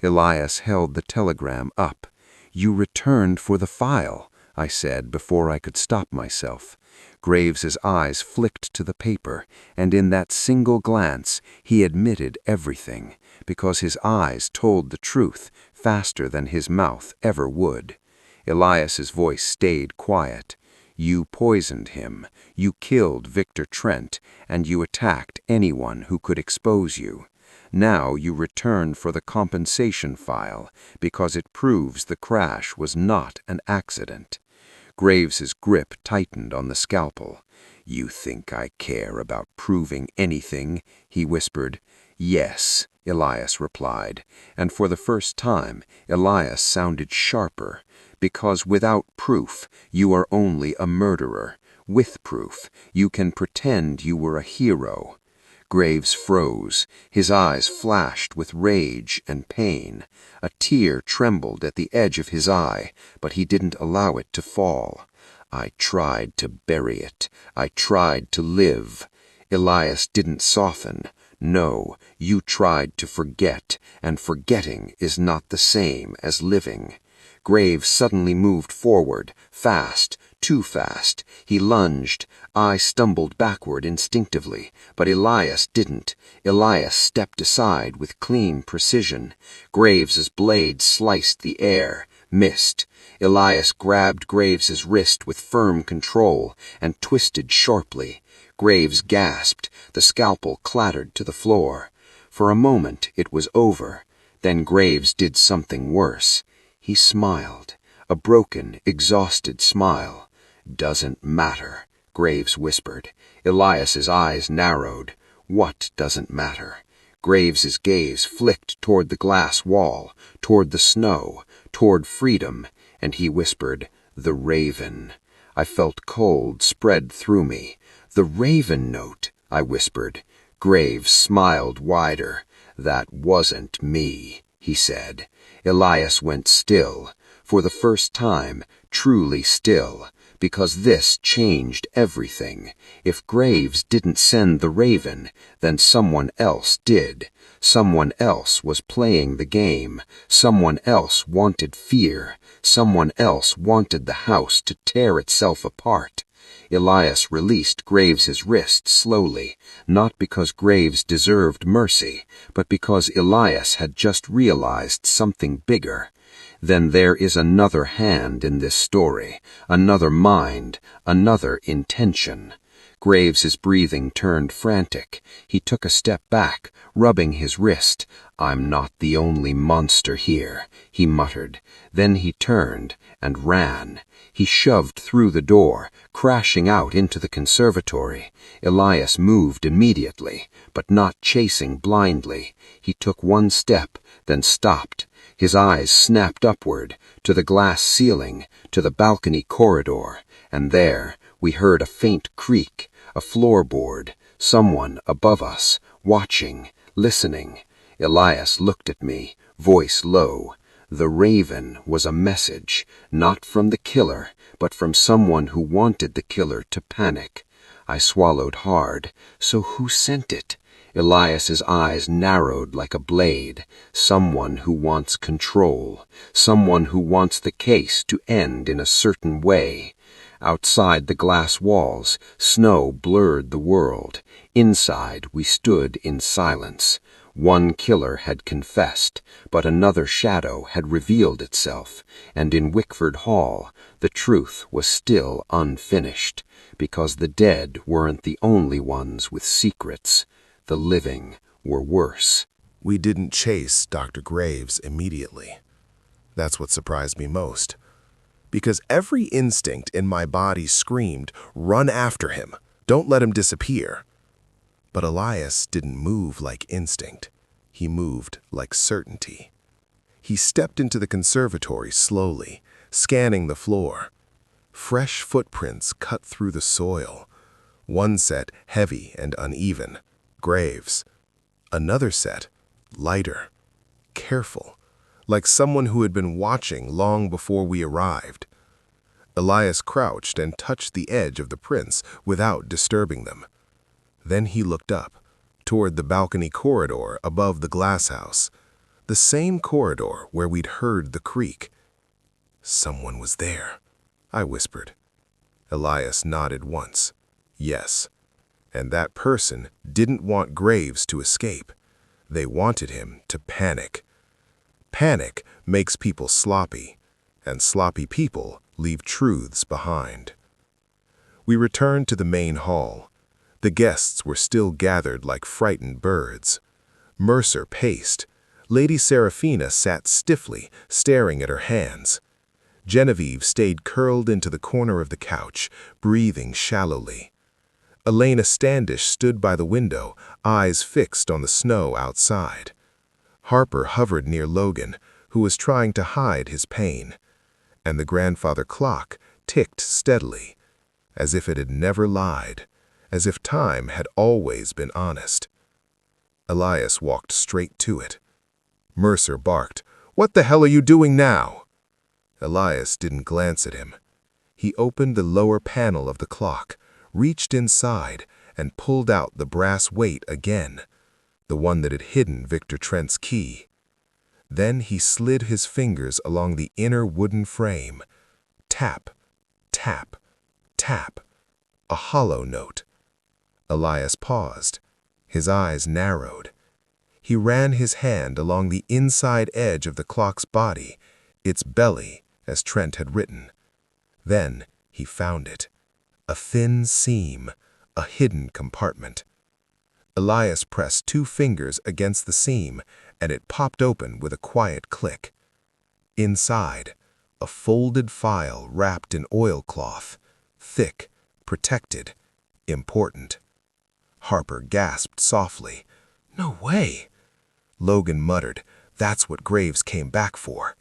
Elias held the telegram up. "You returned for the file," I said before I could stop myself. Graves's eyes flicked to the paper, and in that single glance he admitted everything, because his eyes told the truth faster than his mouth ever would. Elias's voice stayed quiet. "You poisoned him, you killed Victor Trent, and you attacked anyone who could expose you. Now you return for the compensation file because it proves the crash was not an accident." Graves's grip tightened on the scalpel. "You think I care about proving anything?" he whispered. "Yes," Elias replied, and for the first time, Elias sounded sharper, Because without proof, you are only a murderer. With proof, you can pretend you were a hero. Graves froze. His eyes flashed with rage and pain. A tear trembled at the edge of his eye, but he didn't allow it to fall. I tried to bury it. I tried to live. Elias didn't soften. No, you tried to forget, and forgetting is not the same as living. Graves suddenly moved forward, fast, too fast. He lunged. I stumbled backward instinctively, but Elias didn't. Elias stepped aside with clean precision. Graves's blade sliced the air, missed. Elias grabbed Graves's wrist with firm control and twisted sharply. Graves gasped. The scalpel clattered to the floor. For a moment it was over. Then Graves did something worse. He smiled, a broken, exhausted smile. "Doesn't matter," Graves whispered. Elias's eyes narrowed. What doesn't matter? Graves's gaze flicked toward the glass wall, toward the snow, toward freedom, and he whispered, "The raven." I felt cold spread through me. "The raven note," I whispered. Graves smiled wider. "That wasn't me," he said. Elias went still, for the first time, truly still, because this changed everything. If Graves didn't send the raven, then someone else did. Someone else was playing the game. Someone else wanted fear. Someone else wanted the house to tear itself apart. Elias released Graves's wrist slowly, not because Graves deserved mercy, but because Elias had just realized something bigger. Then there is another hand in this story, another mind, another intention. Graves's breathing turned frantic. He took a step back, rubbing his wrist. "I'm not the only monster here," he muttered. Then he turned and ran. He shoved through the door, crashing out into the conservatory. Elias moved immediately, but not chasing blindly. He took one step, then stopped. His eyes snapped upward, to the glass ceiling, to the balcony corridor, and there we heard a faint creak, a floorboard, someone above us, watching, listening. Elias looked at me, voice low. The raven was a message, not from the killer, but from someone who wanted the killer to panic. I swallowed hard. So who sent it? Elias's eyes narrowed like a blade. Someone who wants control. Someone who wants the case to end in a certain way. Outside the glass walls, snow blurred the world. Inside, we stood in silence. One killer had confessed, but another shadow had revealed itself, and in Wickford Hall, the truth was still unfinished, because the dead weren't the only ones with secrets. The living were worse. We didn't chase Dr. Graves immediately. That's what surprised me most. Because every instinct in my body screamed, "Run after him. Don't let him disappear." But Elias didn't move like instinct. He moved like certainty. He stepped into the conservatory slowly, scanning the floor. Fresh footprints cut through the soil. One set heavy and uneven, Graves. Another set, lighter, careful, like someone who had been watching long before we arrived. Elias crouched and touched the edge of the prints without disturbing them. Then he looked up, toward the balcony corridor above the Glasshouse, the same corridor where we'd heard the creak. "Someone was there," I whispered. Elias nodded once. Yes. And that person didn't want Graves to escape. They wanted him to panic. Panic makes people sloppy, and sloppy people leave truths behind. We returned to the main hall. The guests were still gathered like frightened birds. Mercer paced. Lady Seraphina sat stiffly, staring at her hands. Genevieve stayed curled into the corner of the couch, breathing shallowly. Elena Standish stood by the window, eyes fixed on the snow outside. Harper hovered near Logan, who was trying to hide his pain. and the grandfather clock ticked steadily, as if it had never lied, as if time had always been honest. Elias walked straight to it. Mercer barked, "What the hell are you doing now?" Elias didn't glance at him. He opened the lower panel of the clock, reached inside, and pulled out the brass weight again, the one that had hidden Victor Trent's key. Then he slid his fingers along the inner wooden frame. Tap, tap, tap. A hollow note. Elias paused. His eyes narrowed. He ran his hand along the inside edge of the clock's body, its belly, as Trent had written. Then he found it. A thin seam, a hidden compartment. Elias pressed 2 fingers against the seam, and it popped open with a quiet click. Inside, a folded file wrapped in oilcloth, thick, protected, important. Harper gasped softly. "No way!" Logan muttered, "That's what Graves came back for."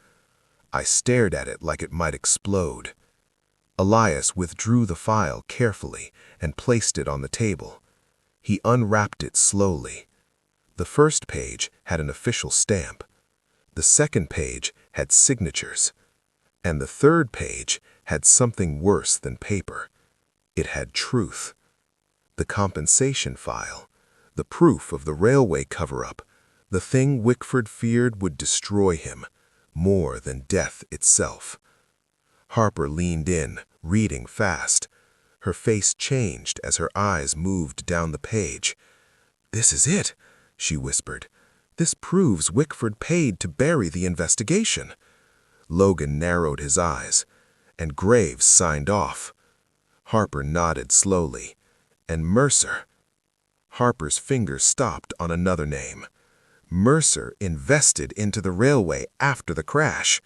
I stared at it like it might explode. Elias withdrew the file carefully and placed it on the table. He unwrapped it slowly. The first page had an official stamp. The second page had signatures. And the third page had something worse than paper. It had truth. The compensation file, the proof of the railway cover-up, the thing Wickford feared would destroy him, more than death itself. Harper leaned in, reading fast. Her face changed as her eyes moved down the page. "This is it," she whispered. "This proves Wickford paid to bury the investigation." Logan narrowed his eyes, and Graves signed off. Harper nodded slowly. And Mercer. Harper's fingers stopped on another name. Mercer invested into the railway after the crash.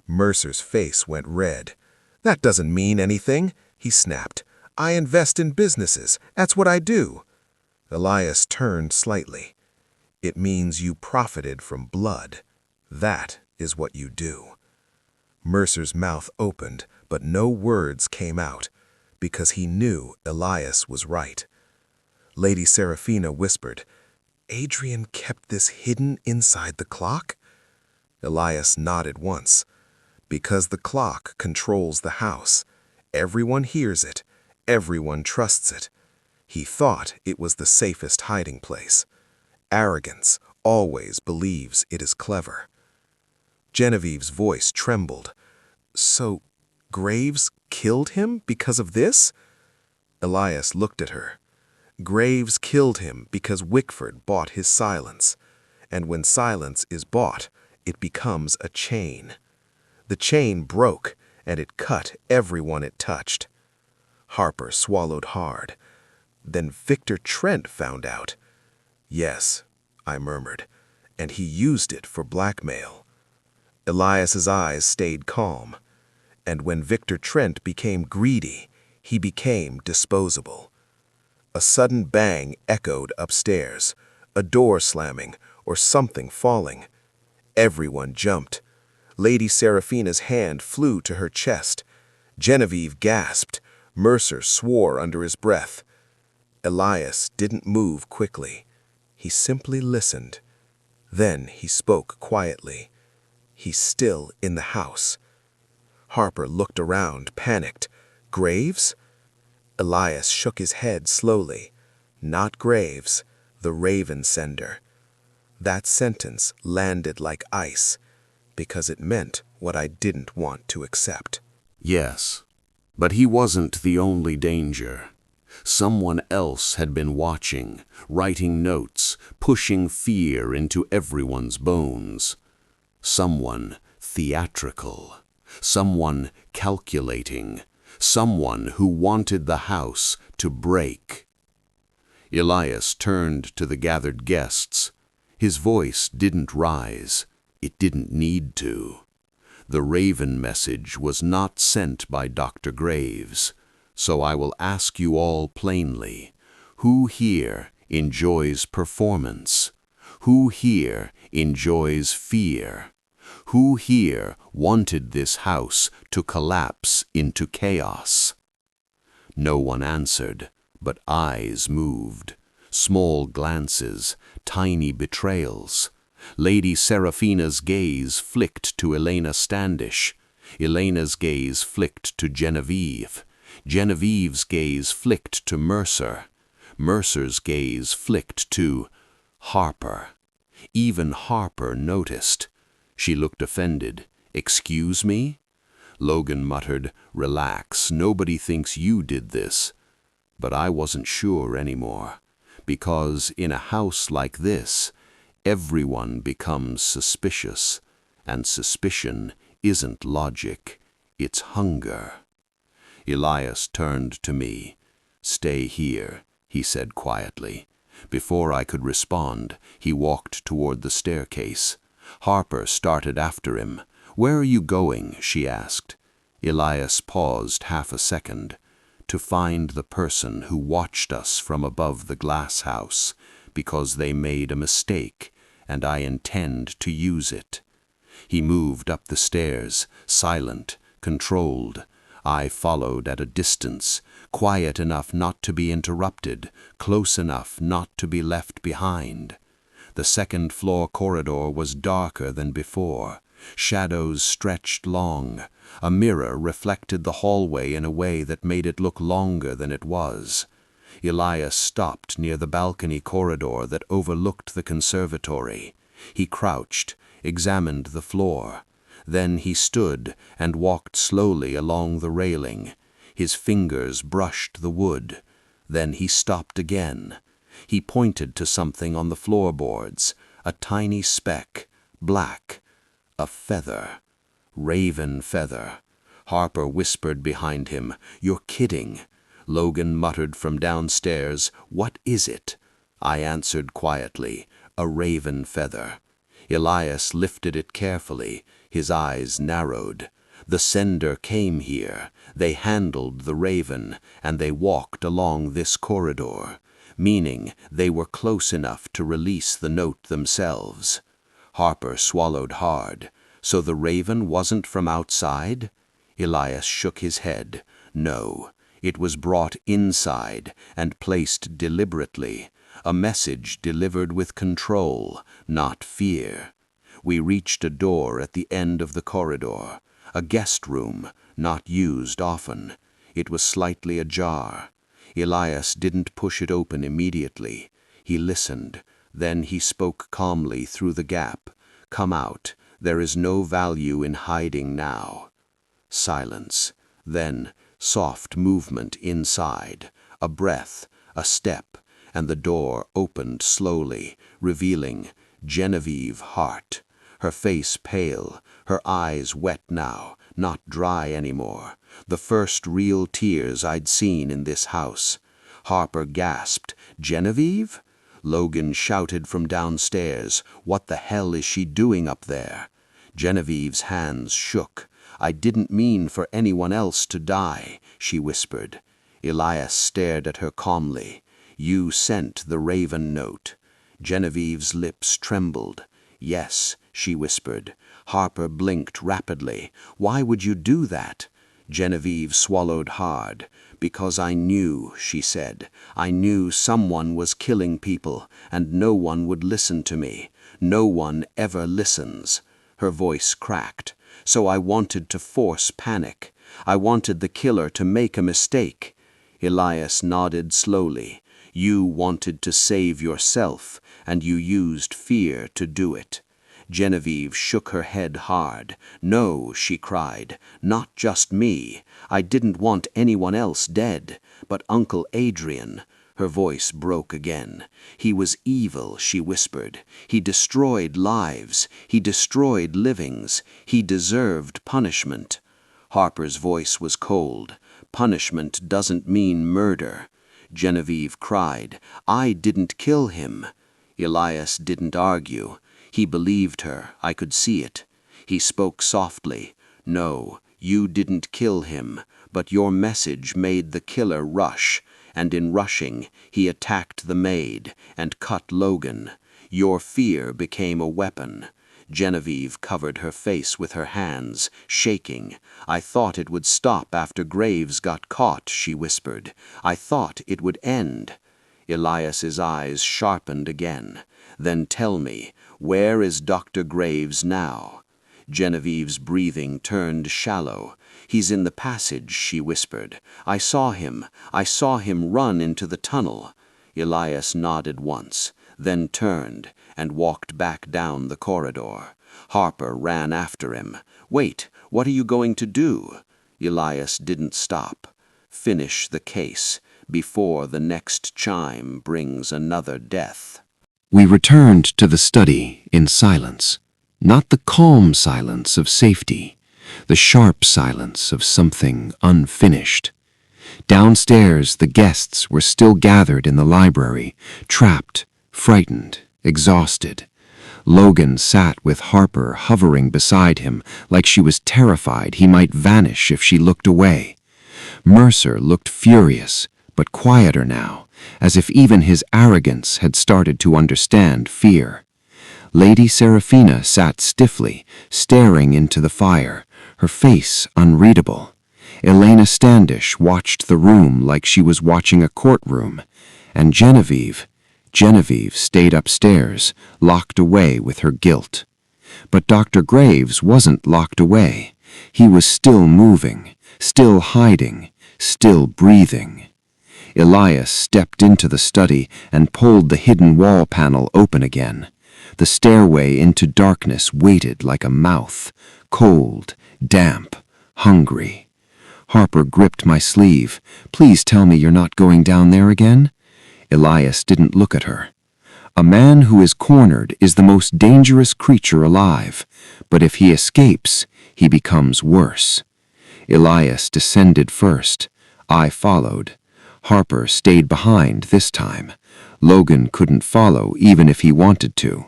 Mercer's face went red. "That doesn't mean anything," he snapped. "I invest in businesses. That's what I do." Elias turned slightly. "It means you profited from blood. That is what you do." Mercer's mouth opened, but no words came out, because he knew Elias was right. Lady Seraphina whispered, "Adrian kept this hidden inside the clock?" Elias nodded once. "Because the clock controls the house. Everyone hears it. Everyone trusts it. He thought it was the safest hiding place. Arrogance always believes it is clever." Genevieve's voice trembled. "So Graves killed him because of this?" Elias looked at her. "Graves killed him because Wickford bought his silence. And when silence is bought, it becomes a chain. The chain broke, and it cut everyone it touched." Harper swallowed hard. "Then Victor Trent found out." "Yes," I murmured, "and he used it for blackmail." Elias's eyes stayed calm. "And when Victor Trent became greedy, he became disposable." A sudden bang echoed upstairs, a door slamming or something falling. Everyone jumped. Lady Seraphina's hand flew to her chest. Genevieve gasped. Mercer swore under his breath. Elias didn't move quickly. He simply listened. Then he spoke quietly. "He's still in the house." Harper looked around, panicked. "Graves?" Elias shook his head slowly. "Not Graves, the Raven Sender." That sentence landed like ice, because it meant what I didn't want to accept. Yes, but he wasn't the only danger. Someone else had been watching, writing notes, pushing fear into everyone's bones. Someone theatrical. Someone calculating. Someone who wanted the house to break. Elias turned to the gathered guests. His voice didn't rise. It didn't need to. The Raven message was not sent by Dr. Graves. So I will ask you all plainly, who here enjoys performance? Who here enjoys fear? Who here wanted this house to collapse into chaos? No one answered, but eyes moved. Small glances, tiny betrayals. Lady Seraphina's gaze flicked to Elena Standish. Elena's gaze flicked to Genevieve. Genevieve's gaze flicked to Mercer. Mercer's gaze flicked to Harper. Even Harper noticed. She looked offended. "Excuse me?" Logan muttered, "Relax, nobody thinks you did this." But I wasn't sure anymore, because in a house like this, everyone becomes suspicious, and suspicion isn't logic, it's hunger. Elias turned to me. "Stay here," he said quietly. Before I could respond, he walked toward the staircase. Harper started after him. "Where are you going?" she asked. Elias paused half a second. "To find the person who watched us from above the Glasshouse, because they made a mistake, and I intend to use it." He moved up the stairs, silent, controlled. I followed at a distance, quiet enough not to be interrupted, close enough not to be left behind. The second-floor corridor was darker than before. Shadows stretched long. A mirror reflected the hallway in a way that made it look longer than it was. Elias stopped near the balcony corridor that overlooked the conservatory. He crouched, examined the floor. Then he stood and walked slowly along the railing. His fingers brushed the wood. Then he stopped again. He pointed to something on the floorboards, a tiny speck, black. A feather. Raven feather. Harper whispered behind him, "You're kidding." Logan muttered from downstairs, "What is it?" I answered quietly, "A raven feather." Elias lifted it carefully. His eyes narrowed. "The sender came here. They handled the raven, and they walked along this corridor," meaning they were close enough to release the note themselves. Harper swallowed hard. "So the raven wasn't from outside?" Elias shook his head. "No, it was brought inside and placed deliberately. A message delivered with control, not fear." We reached a door at the end of the corridor, a guest room, not used often. It was slightly ajar. Elias didn't push it open immediately. He listened. Then he spoke calmly through the gap. "Come out. There is no value in hiding now." Silence. Then soft movement inside. A breath, a step, and the door opened slowly, revealing Genevieve Hart. Her face pale, her eyes wet now, not dry anymore. The first real tears I'd seen in this house. Harper gasped, "Genevieve?" Logan shouted from downstairs, "What the hell is she doing up there?" Genevieve's hands shook. "I didn't mean for anyone else to die," she whispered. Elias stared at her calmly. "You sent the raven note." Genevieve's lips trembled. "Yes," she whispered. Harper blinked rapidly. "Why would you do that?" Genevieve swallowed hard. "Because I knew," she said. "I knew someone was killing people, and no one would listen to me. No one ever listens." Her voice cracked. "So I wanted to force panic. I wanted the killer to make a mistake." Elias nodded slowly. "You wanted to save yourself, and you used fear to do it." Genevieve shook her head hard. "No," she cried, "not just me. I didn't want anyone else dead, but Uncle Adrian." Her voice broke again. "He was evil," she whispered. "He destroyed lives. He destroyed livings. He deserved punishment." Harper's voice was cold. "Punishment doesn't mean murder." Genevieve cried, "I didn't kill him." Elias didn't argue. He believed her. I could see it. He spoke softly. "No, you didn't kill him, but your message made the killer rush, and in rushing, he attacked the maid and cut Logan. Your fear became a weapon." Genevieve covered her face with her hands, shaking. "I thought it would stop after Graves got caught," she whispered. "I thought it would end." Elias's eyes sharpened again. "Then tell me, where is Dr. Graves now?" Genevieve's breathing turned shallow. "He's in the passage," she whispered. I saw him run into the tunnel." Elias nodded once, then turned and walked back down the corridor. Harper ran after him. "Wait, what are you going to do?" Elias didn't stop. "Finish the case before the next chime brings another death." We returned to the study in silence, not the calm silence of safety, the sharp silence of something unfinished. Downstairs, the guests were still gathered in the library, trapped, frightened, exhausted. Logan sat with Harper hovering beside him like she was terrified he might vanish if she looked away. Mercer looked furious, but quieter now, as if even his arrogance had started to understand fear. Lady Seraphina sat stiffly, staring into the fire, her face unreadable. Elena Standish watched the room like she was watching a courtroom, and Genevieve stayed upstairs, locked away with her guilt. But Dr. Graves wasn't locked away. He was still moving, still hiding, still breathing. Elias stepped into the study and pulled the hidden wall panel open again. The stairway into darkness waited like a mouth, cold, damp, hungry. Harper gripped my sleeve. "Please tell me you're not going down there again?" Elias didn't look at her. A man who is cornered is the most dangerous creature alive, but if he escapes, he becomes worse. Elias descended first. I followed. Harper stayed behind this time. Logan couldn't follow even if he wanted to.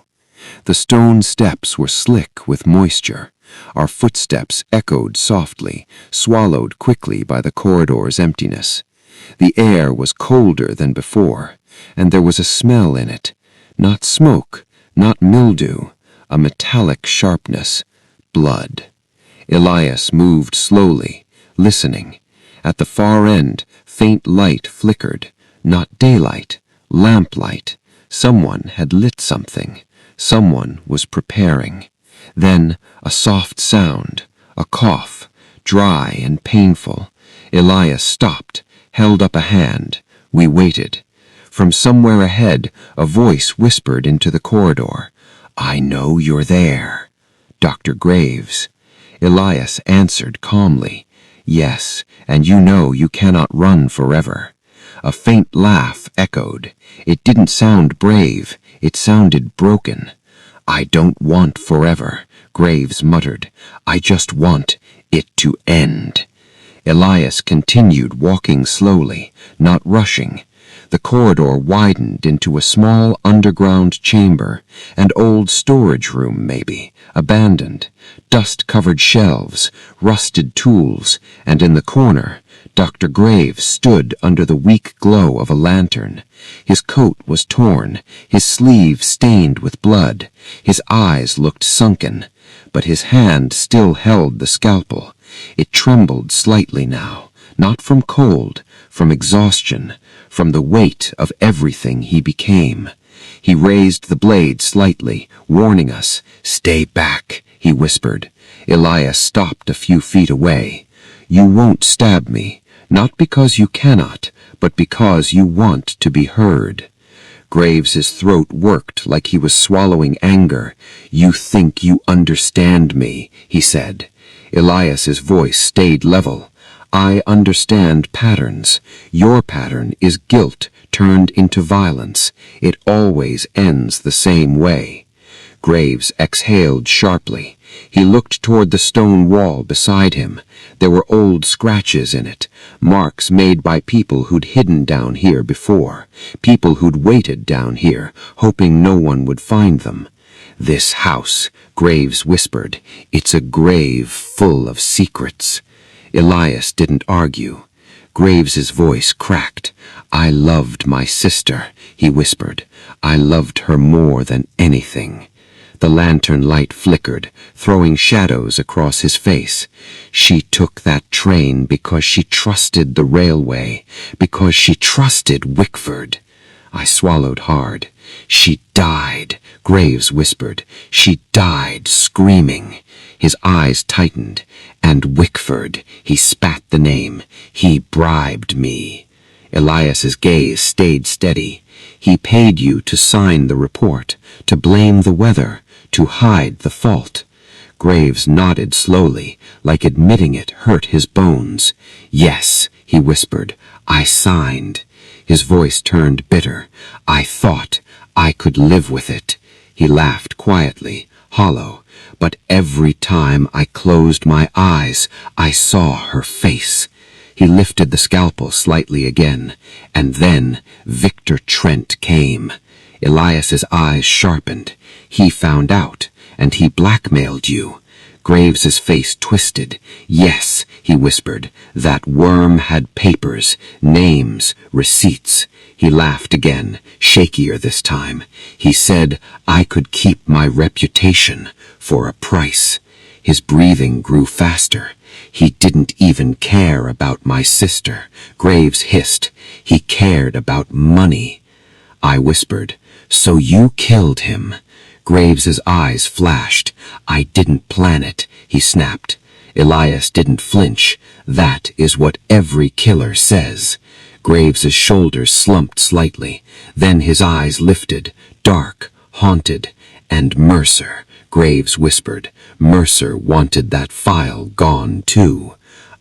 The stone steps were slick with moisture. Our footsteps echoed softly, swallowed quickly by the corridor's emptiness. The air was colder than before, and there was a smell in it. Not smoke, not mildew, a metallic sharpness. Blood. Elias moved slowly, listening. At the far end, faint light flickered. Not daylight, lamplight. Someone had lit something. Someone was preparing. Then a soft sound, a cough, dry and painful. Elias stopped, held up a hand. We waited. From somewhere ahead, a voice whispered into the corridor. "I know you're there." Dr. Graves. Elias answered calmly. "Yes, and you know you cannot run forever." A faint laugh echoed. It didn't sound brave, it sounded broken. "I don't want forever," Graves muttered. "I just want it to end." Elias continued walking slowly, not rushing. The corridor widened into a small underground chamber, an old storage room maybe, abandoned, dust-covered shelves, rusted tools, and in the corner, Dr. Graves stood under the weak glow of a lantern. His coat was torn, his sleeve stained with blood, his eyes looked sunken, but his hand still held the scalpel. It trembled slightly now, not from cold, from exhaustion, from the weight of everything he became. He raised the blade slightly, warning us. "Stay back," he whispered. Elias stopped a few feet away. "You won't stab me, not because you cannot, but because you want to be heard." Graves's throat worked like he was swallowing anger. "You think you understand me," he said. Elias's voice stayed level. "I understand patterns. Your pattern is guilt turned into violence. It always ends the same way." Graves exhaled sharply. He looked toward the stone wall beside him. There were old scratches in it, marks made by people who'd hidden down here before, people who'd waited down here, hoping no one would find them. "This house," Graves whispered, "it's a grave full of secrets." Elias didn't argue. Graves's voice cracked. "I loved my sister," he whispered. "I loved her more than anything." The lantern light flickered, throwing shadows across his face. She took that train because she trusted the railway, because she trusted Wickford. I swallowed hard. She died, Graves whispered. She died screaming. His eyes tightened. And Wickford, he spat the name. He bribed me. Elias's gaze stayed steady. He paid you to sign the report, to blame the weather, to hide the fault. Graves nodded slowly, like admitting it hurt his bones. Yes, he whispered, I signed. His voice turned bitter. I thought I could live with it. He laughed quietly, hollow, but every time I closed my eyes, I saw her face. He lifted the scalpel slightly again, and then Victor Trent came. Elias's eyes sharpened. He found out, and he blackmailed you. Graves's face twisted. Yes, he whispered, that worm had papers, names, receipts. He laughed again, shakier this time. He said I could keep my reputation for a price. His breathing grew faster. He didn't even care about my sister, Graves hissed. He cared about money. I whispered, so you killed him. Graves's eyes flashed. I didn't plan it, he snapped. Elias didn't flinch. That is what every killer says. Graves's shoulders slumped slightly. Then his eyes lifted, dark, haunted. And Mercer, Graves whispered. Mercer wanted that file gone too.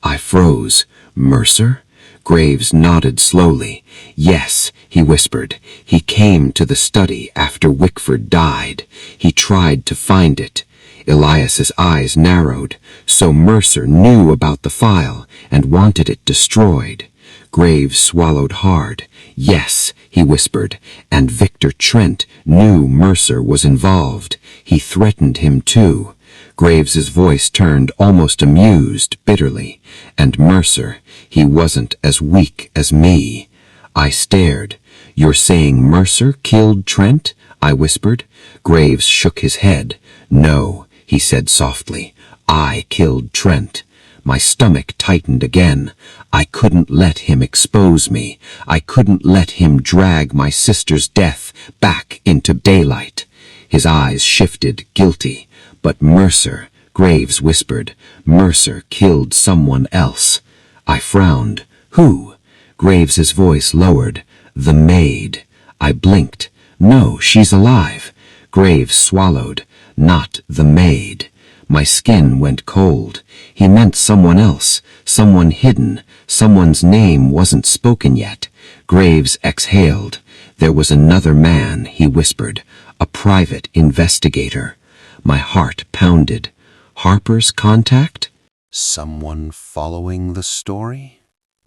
I froze. Mercer? Graves nodded slowly. Yes, he whispered. He came to the study after Wickford died. He tried to find it. Elias's eyes narrowed. So Mercer knew about the file and wanted it destroyed. Graves swallowed hard. Yes, he whispered, and Victor Trent knew Mercer was involved. He threatened him too. Graves's voice turned almost amused, bitterly. And Mercer, he wasn't as weak as me. I stared. You're saying Mercer killed Trent? I whispered. Graves shook his head. No, he said softly. I killed Trent. My stomach tightened again. I couldn't let him expose me. I couldn't let him drag my sister's death back into daylight. His eyes shifted, guilty. But Mercer, Graves whispered, Mercer killed someone else. I frowned. Who? Graves's voice lowered. The maid. I blinked. No, she's alive. Graves swallowed. Not the maid. My skin went cold. He meant someone else, someone hidden, someone's name wasn't spoken yet. Graves exhaled. There was another man, he whispered, a private investigator. My heart pounded. Harper's contact? Someone following the story?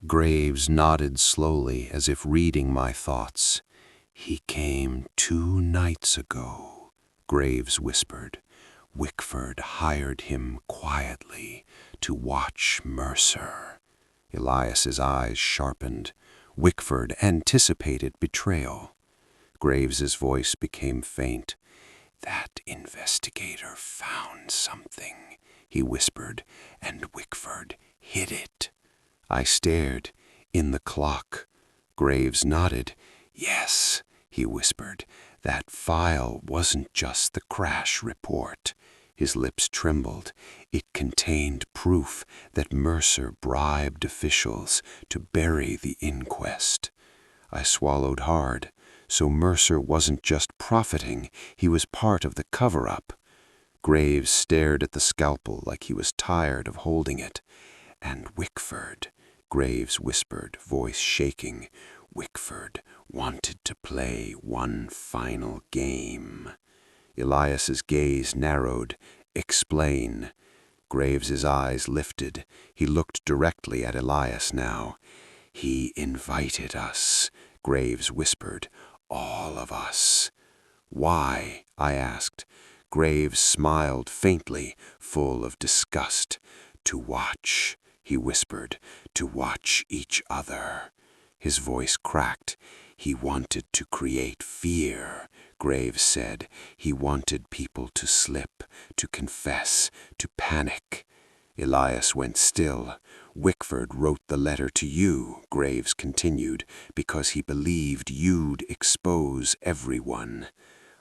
Graves nodded slowly as if reading my thoughts. He came 2 nights ago, Graves whispered. Wickford hired him quietly to watch Mercer. Elias's eyes sharpened. Wickford anticipated betrayal. Graves's voice became faint. That investigator found something, he whispered, and Wickford hid it. I stared. In the clock. Graves nodded. Yes, he whispered. That file wasn't just the crash report. His lips trembled. It contained proof that Mercer bribed officials to bury the inquest. I swallowed hard. So Mercer wasn't just profiting, he was part of the cover-up. Graves stared at the scalpel like he was tired of holding it. And Wickford, Graves whispered, voice shaking, Wickford wanted to play one final game. Elias's gaze narrowed. Explain. Graves's eyes lifted. He looked directly at Elias now. He invited us, Graves whispered. All of us. Why? I asked. Graves smiled faintly, full of disgust. To watch, he whispered, to watch each other. His voice cracked. He wanted to create fear, Graves said. He wanted people to slip, to confess, to panic. Elias went still. Wickford wrote the letter to you, Graves continued, because he believed you'd expose everyone.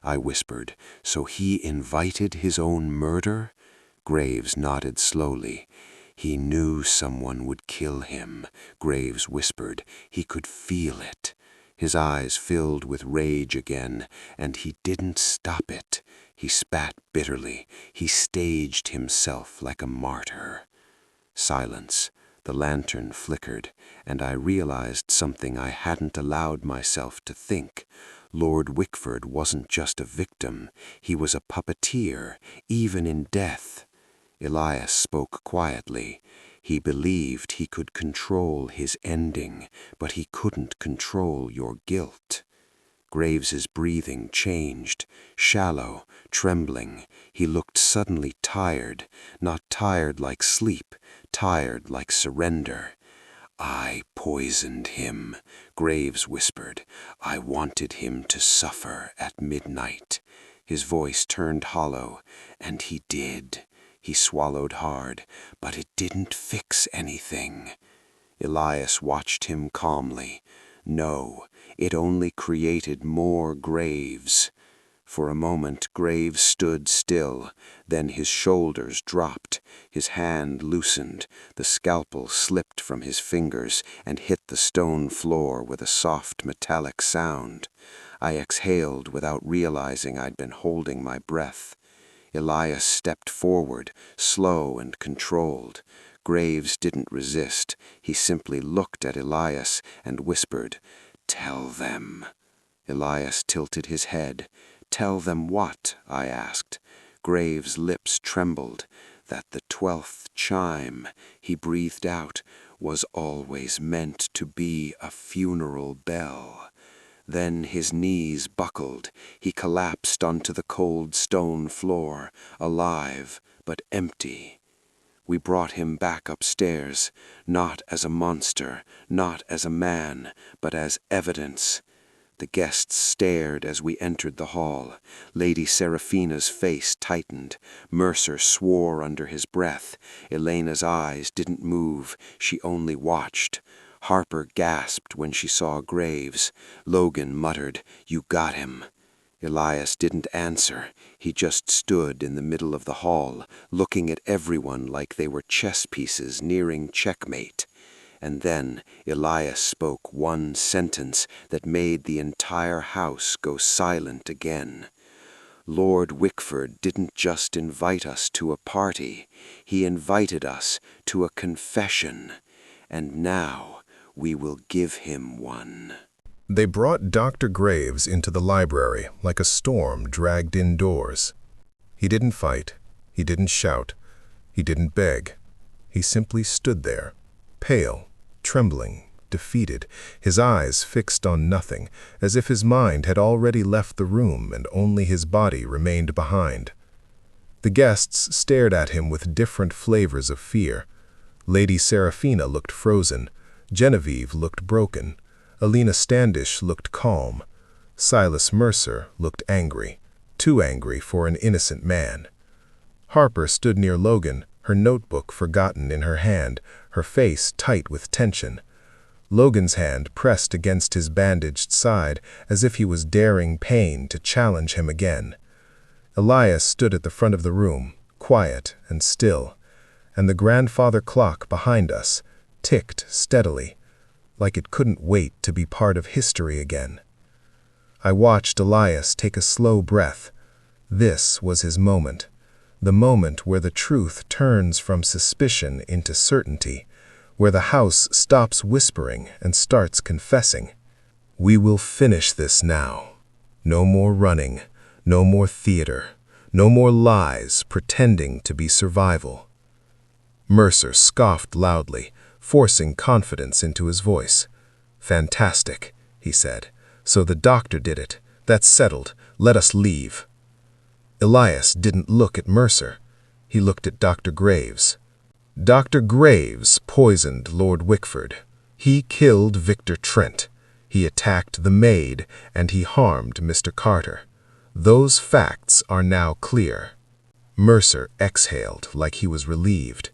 I whispered, so he invited his own murder? Graves nodded slowly. He knew someone would kill him, Graves whispered. He could feel it. His eyes filled with rage again, and he didn't stop it. He spat bitterly. He staged himself like a martyr. Silence. The lantern flickered, and I realized something I hadn't allowed myself to think. Lord Wickford wasn't just a victim. He was a puppeteer, even in death. Elias spoke quietly. He believed he could control his ending, but he couldn't control your guilt. Graves's breathing changed, shallow, trembling. He looked suddenly tired, not tired like sleep, tired like surrender. I poisoned him, Graves whispered. I wanted him to suffer at midnight. His voice turned hollow, and he did. He swallowed hard, but it didn't fix anything. Elias watched him calmly. No, it only created more Graves. For a moment Graves stood still, then his shoulders dropped, his hand loosened, the scalpel slipped from his fingers and hit the stone floor with a soft metallic sound. I exhaled without realizing I'd been holding my breath. Elias stepped forward, slow and controlled. Graves didn't resist. He simply looked at Elias and whispered, "Tell them." Elias tilted his head. "Tell them what?" I asked. Graves' lips trembled. "That the 12th chime," he breathed out, "was always meant to be a funeral bell." Then his knees buckled. He collapsed onto the cold stone floor, alive but empty. We brought him back upstairs, not as a monster, not as a man, but as evidence. The guests stared as we entered the hall. Lady Seraphina's face tightened. Mercer swore under his breath. Elena's eyes didn't move. She only watched. Harper gasped when she saw Graves. Logan muttered, "You got him." Elias didn't answer. He just stood in the middle of the hall, looking at everyone like they were chess pieces nearing checkmate. And then Elias spoke one sentence that made the entire house go silent again. Lord Wickford didn't just invite us to a party. He invited us to a confession. And now we will give him one. They brought Dr. Graves into the library like a storm dragged indoors. He didn't fight. He didn't shout. He didn't beg. He simply stood there, pale, trembling, defeated, his eyes fixed on nothing, as if his mind had already left the room and only his body remained behind. The guests stared at him with different flavors of fear. Lady Seraphina looked frozen. Genevieve looked broken. Alina Standish looked calm. Silas Mercer looked angry, too angry for an innocent man. Harper stood near Logan, her notebook forgotten in her hand, her face tight with tension. Logan's hand pressed against his bandaged side as if he was daring pain to challenge him again. Elias stood at the front of the room, quiet and still, and the grandfather clock behind us ticked steadily, like it couldn't wait to be part of history again. I watched Elias take a slow breath. This was his moment, the moment where the truth turns from suspicion into certainty, where the house stops whispering and starts confessing. We will finish this now. No more running, no more theater, no more lies pretending to be survival. Mercer scoffed loudly, forcing confidence into his voice. "Fantastic," he said. "So the doctor did it. That's settled. Let us leave." Elias didn't look at Mercer. He looked at Dr. Graves. Dr. Graves poisoned Lord Wickford. He killed Victor Trent. He attacked the maid, and he harmed Mr. Carter. Those facts are now clear." Mercer exhaled like he was relieved.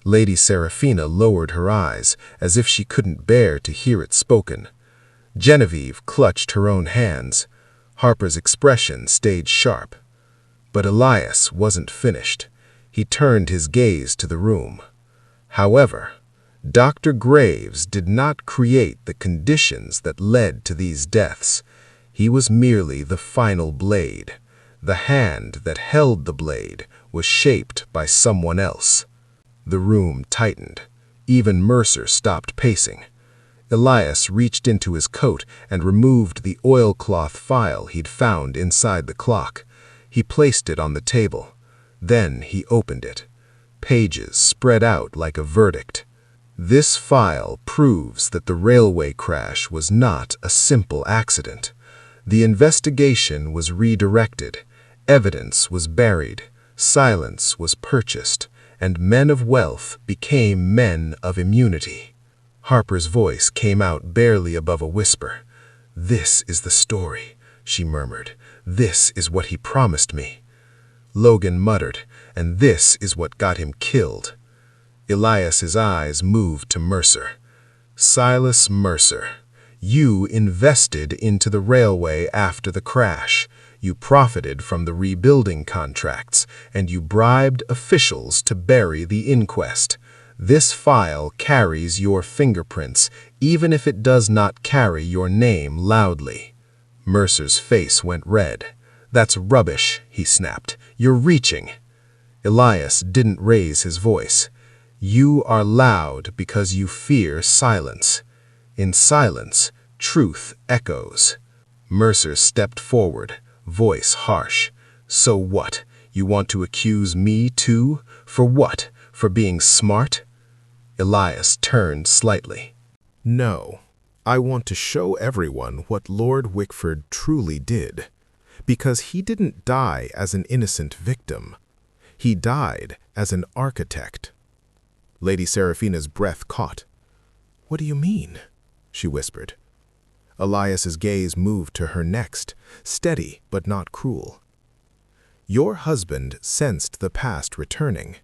Lady Seraphina lowered her eyes, as if she couldn't bear to hear it spoken. Genevieve clutched her own hands. Harper's expression stayed sharp. But Elias wasn't finished. He turned his gaze to the room. However, Dr. Graves did not create the conditions that led to these deaths. He was merely the final blade. The hand that held the blade was shaped by someone else. The room tightened. Even Mercer stopped pacing. Elias reached into his coat and removed the oilcloth file he'd found inside the clock. He placed it on the table. Then he opened it. Pages spread out like a verdict. This file proves that the railway crash was not a simple accident. The investigation was redirected. Evidence was buried. Silence was purchased. And men of wealth became men of immunity. Harper's voice came out barely above a whisper. "This is the story," she murmured. "This is what he promised me." Logan muttered, "And this is what got him killed." Elias's eyes moved to Mercer. "Silas Mercer, you invested into the railway after the crash. You profited from the rebuilding contracts, and you bribed officials to bury the inquest. This file carries your fingerprints, even if it does not carry your name loudly." Mercer's face went red. "That's rubbish," he snapped. "You're reaching." Elias didn't raise his voice. "You are loud because you fear silence. In silence, truth echoes." Mercer stepped forward, voice harsh. "So what? You want to accuse me too? For what? For being smart?" Elias turned slightly. "No, I want to show everyone what Lord Wickford truly did. Because he didn't die as an innocent victim. He died as an architect." Lady Seraphina's breath caught. "What do you mean?" she whispered. Elias's gaze moved to her next, steady but not cruel. "Your husband sensed the past returning,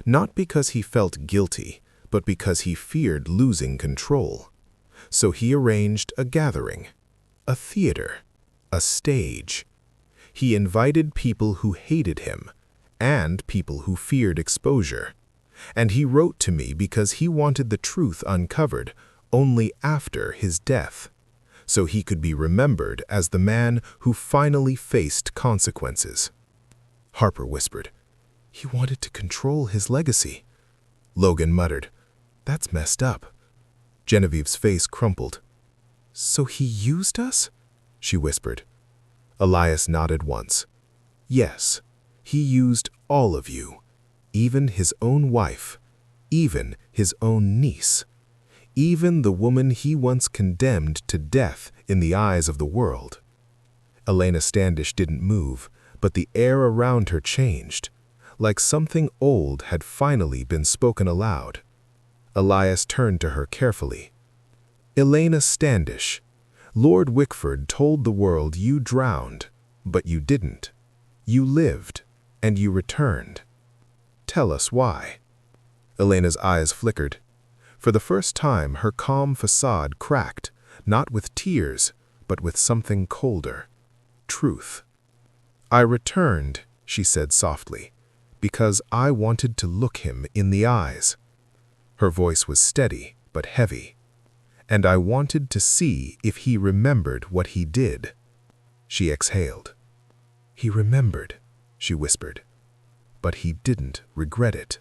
not because he felt guilty, but because he feared losing control. So he arranged a gathering, a theater, a stage. He invited people who hated him and people who feared exposure. And he wrote to me because he wanted the truth uncovered only after his death, so he could be remembered as the man who finally faced consequences." Harper whispered, "He wanted to control his legacy." Logan muttered, "That's messed up." Genevieve's face crumpled. "So he used us?" she whispered. Elias nodded once. "Yes, he used all of you. Even his own wife, even his own niece, even the woman he once condemned to death in the eyes of the world." Elena Standish didn't move, but the air around her changed, like something old had finally been spoken aloud. Elias turned to her carefully. "Elena Standish, Lord Wickford told the world you drowned, but you didn't. You lived, and you returned. Tell us why." Elena's eyes flickered. For the first time, her calm facade cracked, not with tears, but with something colder. Truth. "I returned," she said softly, "because I wanted to look him in the eyes." Her voice was steady, but heavy. "And I wanted to see if he remembered what he did." She exhaled. "He remembered," she whispered. "But he didn't regret it."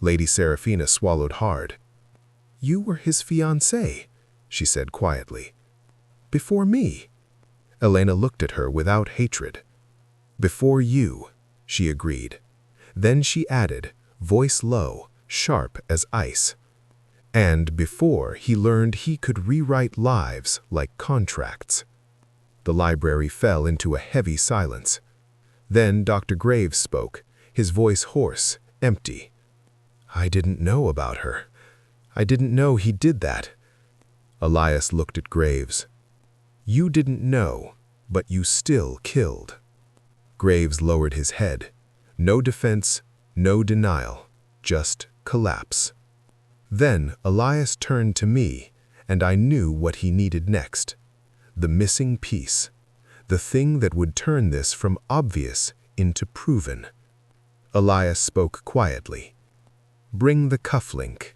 Lady Seraphina swallowed hard. "You were his fiancée," she said quietly. "Before me." Elena looked at her without hatred. "Before you," she agreed. Then she added, voice low, sharp as ice. "And before he learned he could rewrite lives like contracts." The library fell into a heavy silence. Then Dr. Graves spoke, his voice hoarse, empty. "I didn't know about her. I didn't know he did that." Elias looked at Graves. You didn't know, but you still killed. Graves lowered his head. No defense, no denial, just collapse. Then Elias turned to me, and I knew what he needed next. The missing piece. The thing that would turn this from obvious into proven. Elias spoke quietly. "Bring the cufflink."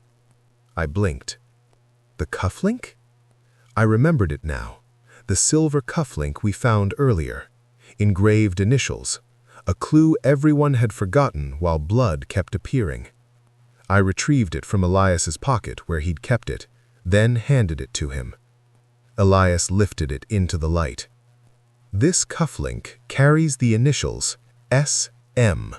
I blinked. The cufflink? I remembered it now. The silver cufflink we found earlier. Engraved initials. A clue everyone had forgotten while blood kept appearing. I retrieved it from Elias's pocket where he'd kept it, then handed it to him. Elias lifted it into the light. This cufflink carries the initials S.M.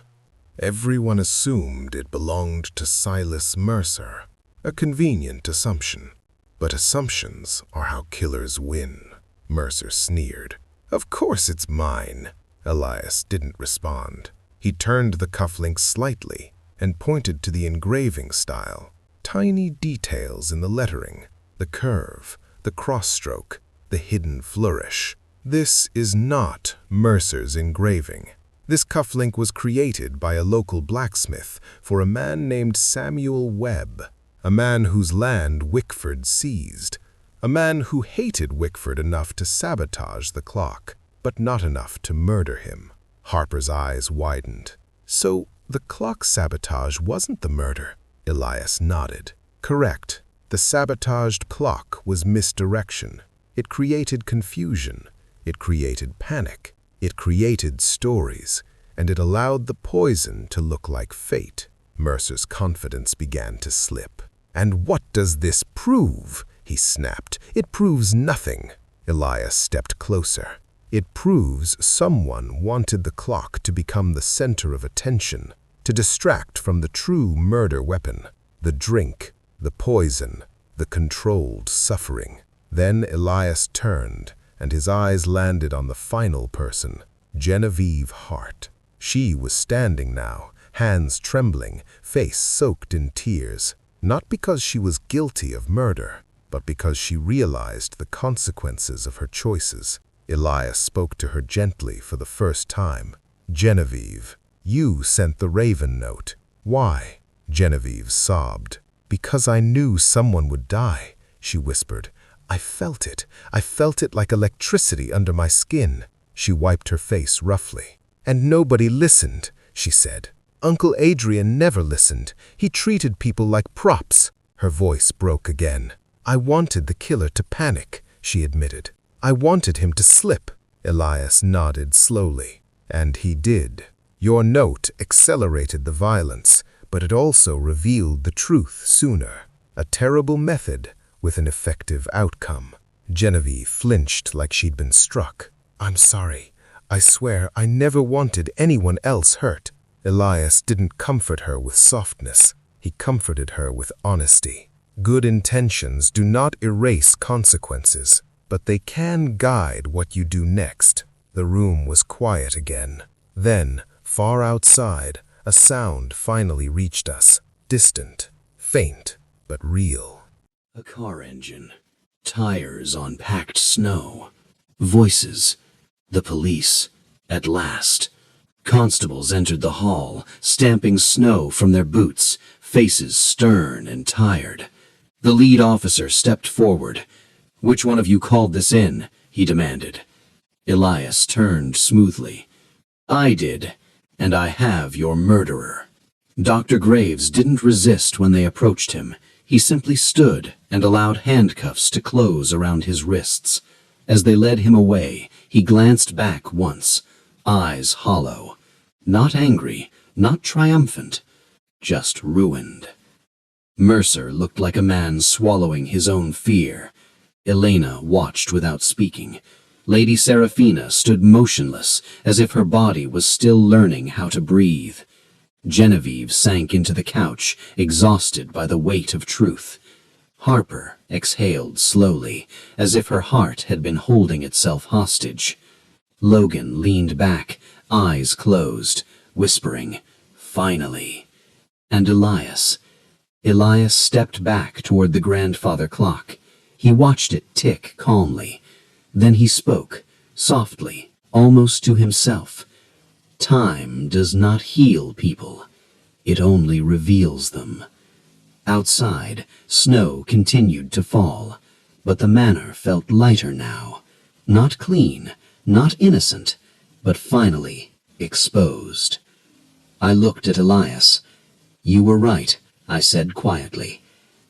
Everyone assumed it belonged to Silas Mercer. A convenient assumption. But assumptions are how killers win, Mercer sneered. Of course it's mine. Elias didn't respond. He turned the cufflink slightly and pointed to the engraving style. Tiny details in the lettering, the curve, the cross-stroke, the hidden flourish. This is not Mercer's engraving. This cufflink was created by a local blacksmith for a man named Samuel Webb, a man whose land Wickford seized, a man who hated Wickford enough to sabotage the clock, but not enough to murder him. Harper's eyes widened. So the clock sabotage wasn't the murder? Elias nodded. Correct. The sabotaged clock was misdirection. It created confusion. It created panic. It created stories. And it allowed the poison to look like fate. Mercer's confidence began to slip. And what does this prove? He snapped. It proves nothing. Elias stepped closer. It proves someone wanted the clock to become the center of attention, to distract from the true murder weapon, the drink, the poison, the controlled suffering. Then Elias turned, and his eyes landed on the final person, Genevieve Hart. She was standing now, hands trembling, face soaked in tears, not because she was guilty of murder, but because she realized the consequences of her choices. Elias spoke to her gently for the first time. Genevieve, you sent the Raven note. Why? Genevieve sobbed. Because I knew someone would die, she whispered. I felt it. I felt it like electricity under my skin. She wiped her face roughly. And nobody listened, she said. Uncle Adrian never listened. He treated people like props. Her voice broke again. I wanted the killer to panic, she admitted. I wanted him to slip. Elias nodded slowly. And he did. Your note accelerated the violence, but it also revealed the truth sooner. A terrible method with an effective outcome. Genevieve flinched like she'd been struck. I'm sorry. I swear I never wanted anyone else hurt. Elias didn't comfort her with softness. He comforted her with honesty. Good intentions do not erase consequences, but they can guide what you do next. The room was quiet again. Then, far outside, a sound finally reached us. Distant, faint, but real. A car engine. Tires on packed snow. Voices. The police. At last. Constables entered the hall, stamping snow from their boots, faces stern and tired. The lead officer stepped forward. Which one of you called this in? He demanded. Elias turned smoothly. I did, and I have your murderer. Dr. Graves didn't resist when they approached him. He simply stood and allowed handcuffs to close around his wrists. As they led him away, he glanced back once, eyes hollow. Not angry, not triumphant, just ruined. Mercer looked like a man swallowing his own fear. Elena watched without speaking. Lady Seraphina stood motionless, as if her body was still learning how to breathe. Genevieve sank into the couch, exhausted by the weight of truth. Harper exhaled slowly, as if her heart had been holding itself hostage. Logan leaned back, eyes closed, whispering, "Finally." And Elias stepped back toward the grandfather clock. He watched it tick calmly. Then he spoke, softly, almost to himself. Time does not heal people. It only reveals them. Outside, snow continued to fall, but the manor felt lighter now. Not clean, not innocent, but finally exposed. I looked at Elias. "You were right," I said quietly.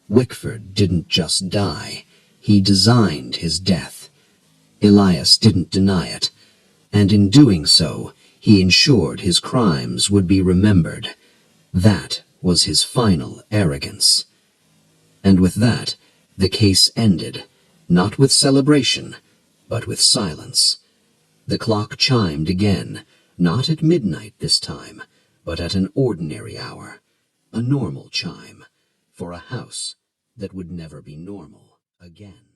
"Wickford didn't just die. He designed his death." Elias didn't deny it, and in doing so, he ensured his crimes would be remembered. That was his final arrogance. And with that, the case ended, not with celebration, but with silence. The clock chimed again, not at midnight this time, but at an ordinary hour, a normal chime, for a house that would never be normal again.